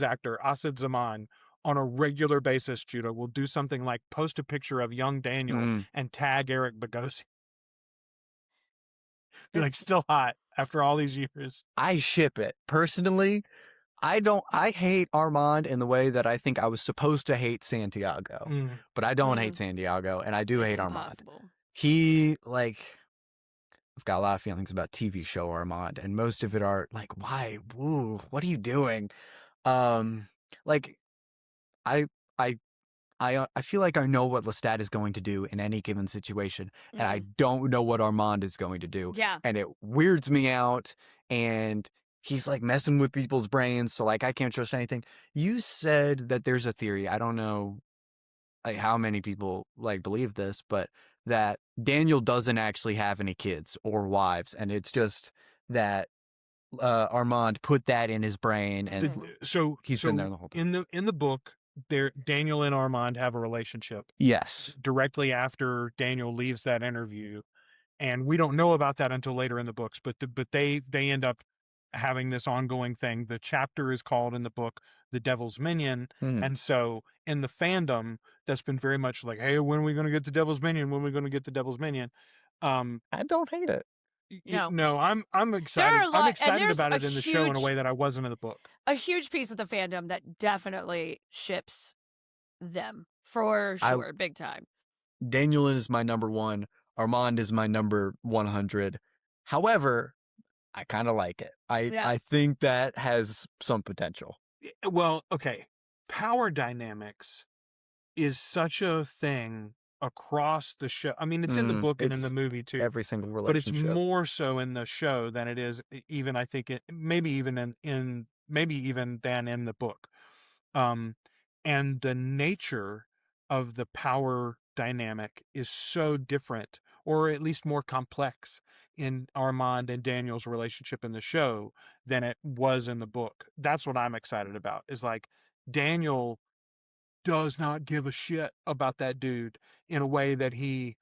actor, Asad Zaman, on a regular basis, Judah, will do something like post a picture of young Daniel and tag Eric Bogosian. Be like, still hot after all these years. I ship it. Personally, I hate Armand in the way that I think I was supposed to hate Santiago. But I don't hate Santiago, and I do hate Armand. He, like, I've got a lot of feelings about TV show Armand, and most of it are like, why? Woo, what are you doing? Like, I feel like I know what Lestat is going to do in any given situation, and I don't know what Armand is going to do. Yeah. And it weirds me out, and he's like messing with people's brains, so like I can't trust anything. You said that there's a theory. I don't know like how many people like believe this, but that Daniel doesn't actually have any kids or wives, and it's just that Armand put that in his brain, and so he's been there the whole time. In the book, Daniel and Armand have a relationship. Yes. Directly after Daniel leaves that interview, and we don't know about that until later in the books. But they end up having this ongoing thing. The chapter is called in the book "The Devil's Minion," and so in the fandom, that's been very much like, "Hey, when are we going to get the Devil's Minion? When are we going to get the Devil's Minion?" I don't hate it. No, I'm excited. I'm excited about it in the show in a way that I wasn't in the book. A huge piece of the fandom that definitely ships them for sure, big time. Daniel is my number 1. Armand is my number 100. However, I kind of like it. I think that has some potential. Well, okay. Power dynamics is such a thing across the show. I mean, it's in the book and in the movie too. Every single But relationship. it's more so in the show than it is even, I think, maybe even than in the book. And the nature of the power dynamic is so different, or at least more complex in Armand and Daniel's relationship in the show than it was in the book. That's what I'm excited about, is like Daniel does not give a shit about that dude in a way that he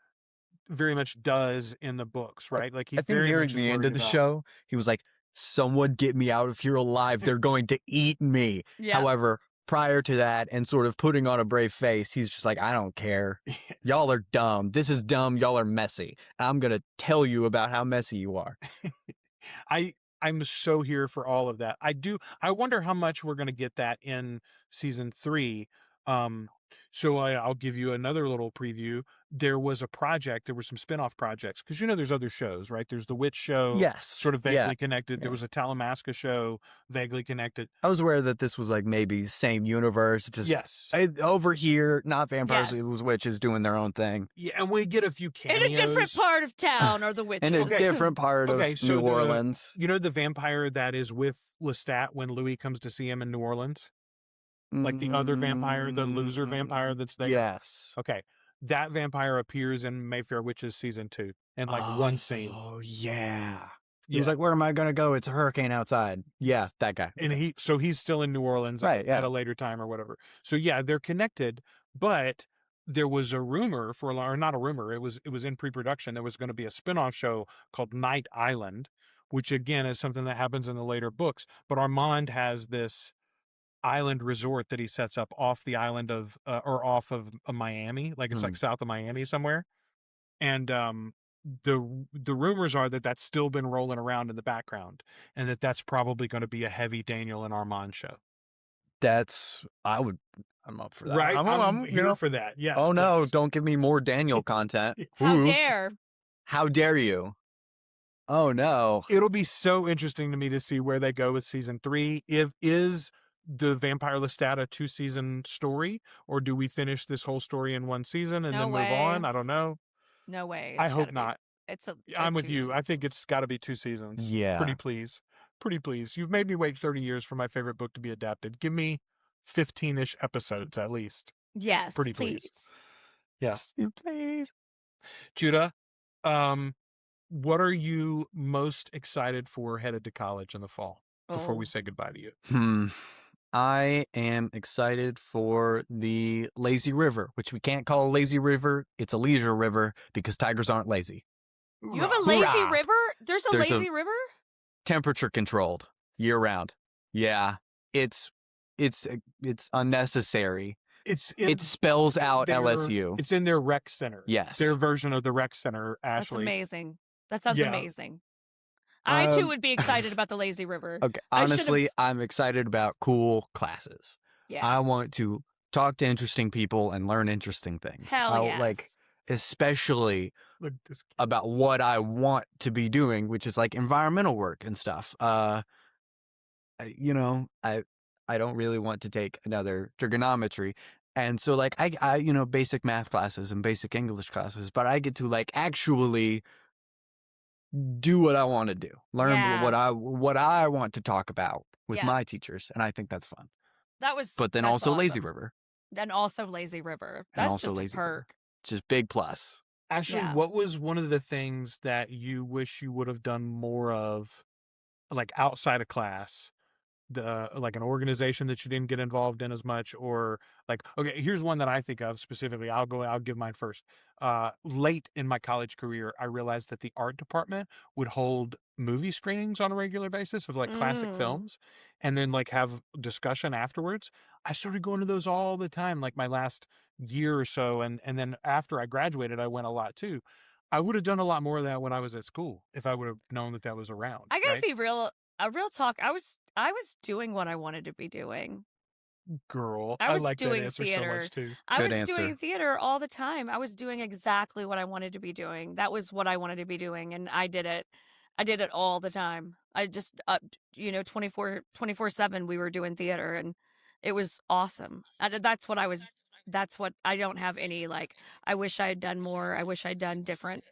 very much does in the books, right? Like, I think nearing the end of the show, he was like, someone get me out of here alive. They're going to eat me. However, prior to that and sort of putting on a brave face, he's just like, I don't care. Y'all are dumb. This is dumb. Y'all are messy. I'm going to tell you about how messy you are. I'm so here for all of that. I wonder how much we're going to get that in season 3. So I'll give you another little preview. There was some spinoff projects, because there's other shows, right? There's the Witch show, yes, sort of vaguely connected. There was a Talamasca show, vaguely connected. I was aware that this was like maybe same universe, just over here, not vampires, it was witches doing their own thing. Yeah, and we get a few cameos. In a different part of town are the witches. In a different part of New Orleans. The vampire that is with Lestat when Louis comes to see him in New Orleans? Like the other vampire, the loser vampire that's there? Yes. Okay. That vampire appears in Mayfair Witches season 2 in like one scene. Oh, yeah. He was like, where am I going to go? It's a hurricane outside. Yeah, that guy. And he's still in New Orleans at a later time or whatever. So yeah, they're connected, but there was a rumor or not a rumor, it was in pre-production. There was going to be a spinoff show called Night Island, which again is something that happens in the later books. But Armand has this island resort that he sets up off the island of off of Miami, like it's like south of Miami somewhere, and the rumors are that that's still been rolling around in the background, and that's probably going to be a heavy Daniel and Armand show. I'm up for that, right? I'm here for that. Yes. Oh no, don't give me more Daniel content. How dare you? Oh no, it'll be so interesting to me to see where they go with season 3. Is the Vampire Lestat a 2-season story, or do we finish this whole story in 1 season and then move on? I don't know. No way. I hope not. I'm with you. I think it's got to be 2 seasons. Yeah. Pretty please. You've made me wait 30 years for my favorite book to be adapted. Give me 15-ish episodes at least. Yes. Pretty please. Yes. Please. Judah, what are you most excited for headed to college in the fall before we say goodbye to you? I am excited for the lazy river, which we can't call a lazy river. It's a leisure river because tigers aren't lazy. You have a lazy river? There's a lazy river? Temperature controlled year round. Yeah. It's unnecessary. It spells out LSU. It's in their rec center. Yes. Their version of the rec center, Ashley. That's amazing. That sounds amazing. I too would be excited about the lazy river. Okay, I honestly, should've- I'm excited about cool classes. Yeah. I want to talk to interesting people and learn interesting things. Hell yes. Like, especially Look at this. about what I want to be doing, which is like environmental work and stuff. You know, I don't really want to take another trigonometry. And so like I you know, basic math classes and basic English classes, but I get to like actually do what I want to do. Learn Yeah. what I want to talk about with Yeah. my teachers, and I think that's fun. That was. But then that's also Lazy awesome. River. Then also lazy river. And That's also just Lazy a River. perk. Just big plus. Ashley, Yeah. what was one of the things that you wish you would have done more of, like outside of class? Like an organization that you didn't get involved in as much, or like, okay, here's one that I think of specifically. I'll give mine first. Late in my college career, I realized that the art department would hold movie screenings on a regular basis of like classic films, and then like have discussion afterwards. I started going to those all the time, like my last year or so, and then after I graduated, I went a lot too. I would have done a lot more of that when I was at school if I would have known that was around. I gotta right? be real. A real talk. I was doing what I wanted to be doing. Girl, I was like that doing answer so theater. much too. I Good was answer. doing theater all the time. I was doing exactly what I wanted to be doing. That was what I wanted to be doing, and I did it. I did it all the time. I just, 24/7 we were doing theater, and it was awesome. That's what I was. That's what I don't have any like. I wish I had done more. I wish I'd done different.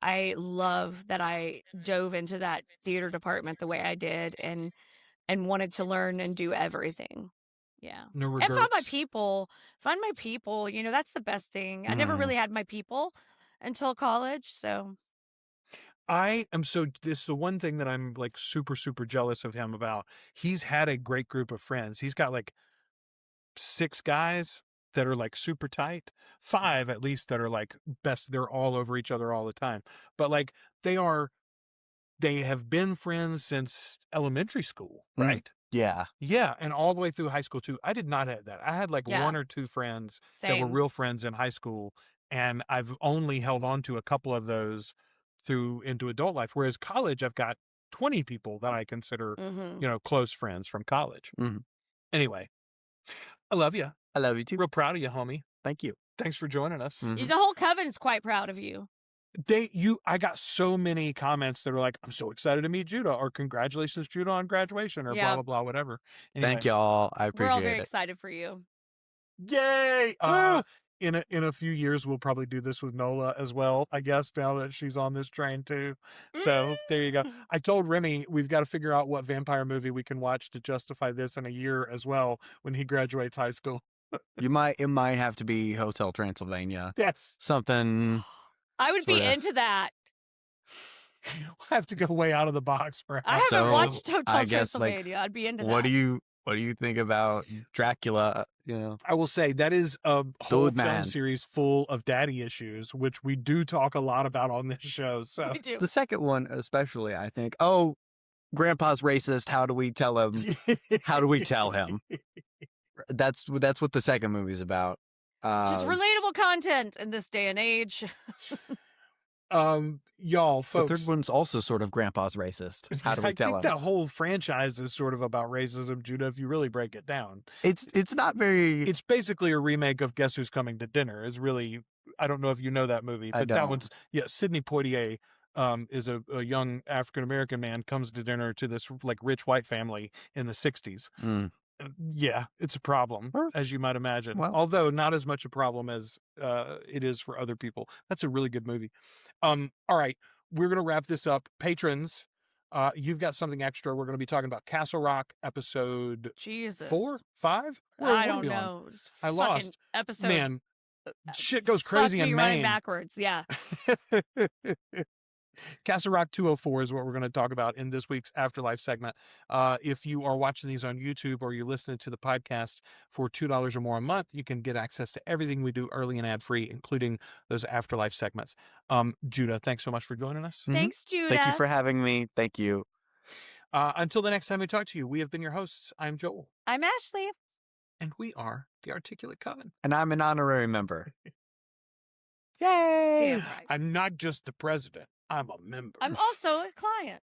I love that I dove into that theater department the way I did, and wanted to learn and do everything. Yeah. No And find my regrets. people. Find my people. That's the best thing. I never really had my people until college. So I am so this is the one thing that I'm like super, super jealous of him about. He's had a great group of friends. He's got like 6 guys that are like super tight, 5 at least that are like best. They're all over each other all the time. But like they have been friends since elementary school, Mm. right? Yeah. Yeah, and all the way through high school too. I did not have that. I had like Yeah. 1 or 2 friends that were same. real friends in high school, and I've only held on to a couple of those through into adult life. Whereas college, I've got 20 people that I consider, Mm-hmm. close friends from college. Mhm. Anyway, I love you. I love you too. Real proud of you, homie. Thank you. Thanks for joining us. Mhm. The whole coven is quite proud of you. I got so many comments that are like, I'm so excited to meet Judah, or congratulations, Judah, on graduation, or blah, Yeah. blah, blah, whatever. Thank y'all. I We're all appreciate very it. excited for you. Yay! Woo! In a few years, we'll probably do this with Nola as well, I guess, now that she's on this train too. So there you go. I told Remy we've got to figure out what vampire movie we can watch to justify this in a year as well when he graduates high school. It might have to be Hotel Transylvania. Yes. Something. I would be Sorta. into that. We'll have to go way out of the box, perhaps. I haven't So, watched Hotel I guess, like, Transylvania. I'd be into that. What do you think about Dracula? I will say that is a whole Dude, film man. series full of daddy issues, which we do talk a lot about on this show. So We do. The second one, especially, I think. Oh, Grandpa's racist. How do we tell him? How do we tell him? That's what the second movie's about. Just relatable content in this day and age. Y'all, The folks. third one's also sort of Grandpa's racist. How do we tell I him? think that whole franchise is sort of about racism, Judah, if you really break it down. It's not very. It's basically a remake of Guess Who's Coming to Dinner. Is really, I don't know if you know that movie, I but that don't. one's, Sidney Poitier is a young African-American man, comes to dinner to this like rich white family in the 60s. Mm. Yeah, it's a problem, Sure. as you might imagine. Well. Although not as much a problem as it is for other people. That's a really good movie. All right, we're going to wrap this up. Patrons, you've got something extra. We're going to be talking about Castle Rock episode Jesus. 4, 5? I don't know. Just I fucking lost. Episode. Man, shit goes crazy fuck in me running Maine. backwards. Yeah. Castle Rock 204 is what we're going to talk about in this week's Afterlife segment. If you are watching these on YouTube or you're listening to the podcast for $2 or more a month, you can get access to everything we do early and ad-free, including those Afterlife segments. Judah, thanks so much for joining us. Mhm. Thanks, Judah. Thank you for having me. Thank you. Until the next time we talk to you, we have been your hosts. I'm Joel, I'm Ashley. and we are the Articulate Coven. And I'm an honorary member. Yay! Damn right. I'm not just the president. I'm a member. I'm also a client.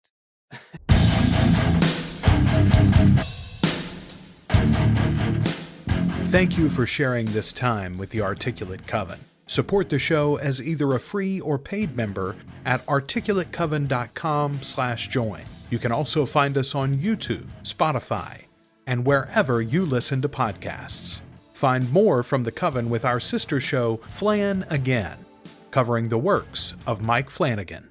Thank you for sharing this time with the Articulate Coven. Support the show as either a free or paid member at articulatecoven.com/join. You can also find us on YouTube, Spotify, and wherever you listen to podcasts. Find more from the Coven with our sister show, Flan Again, covering the works of Mike Flanagan.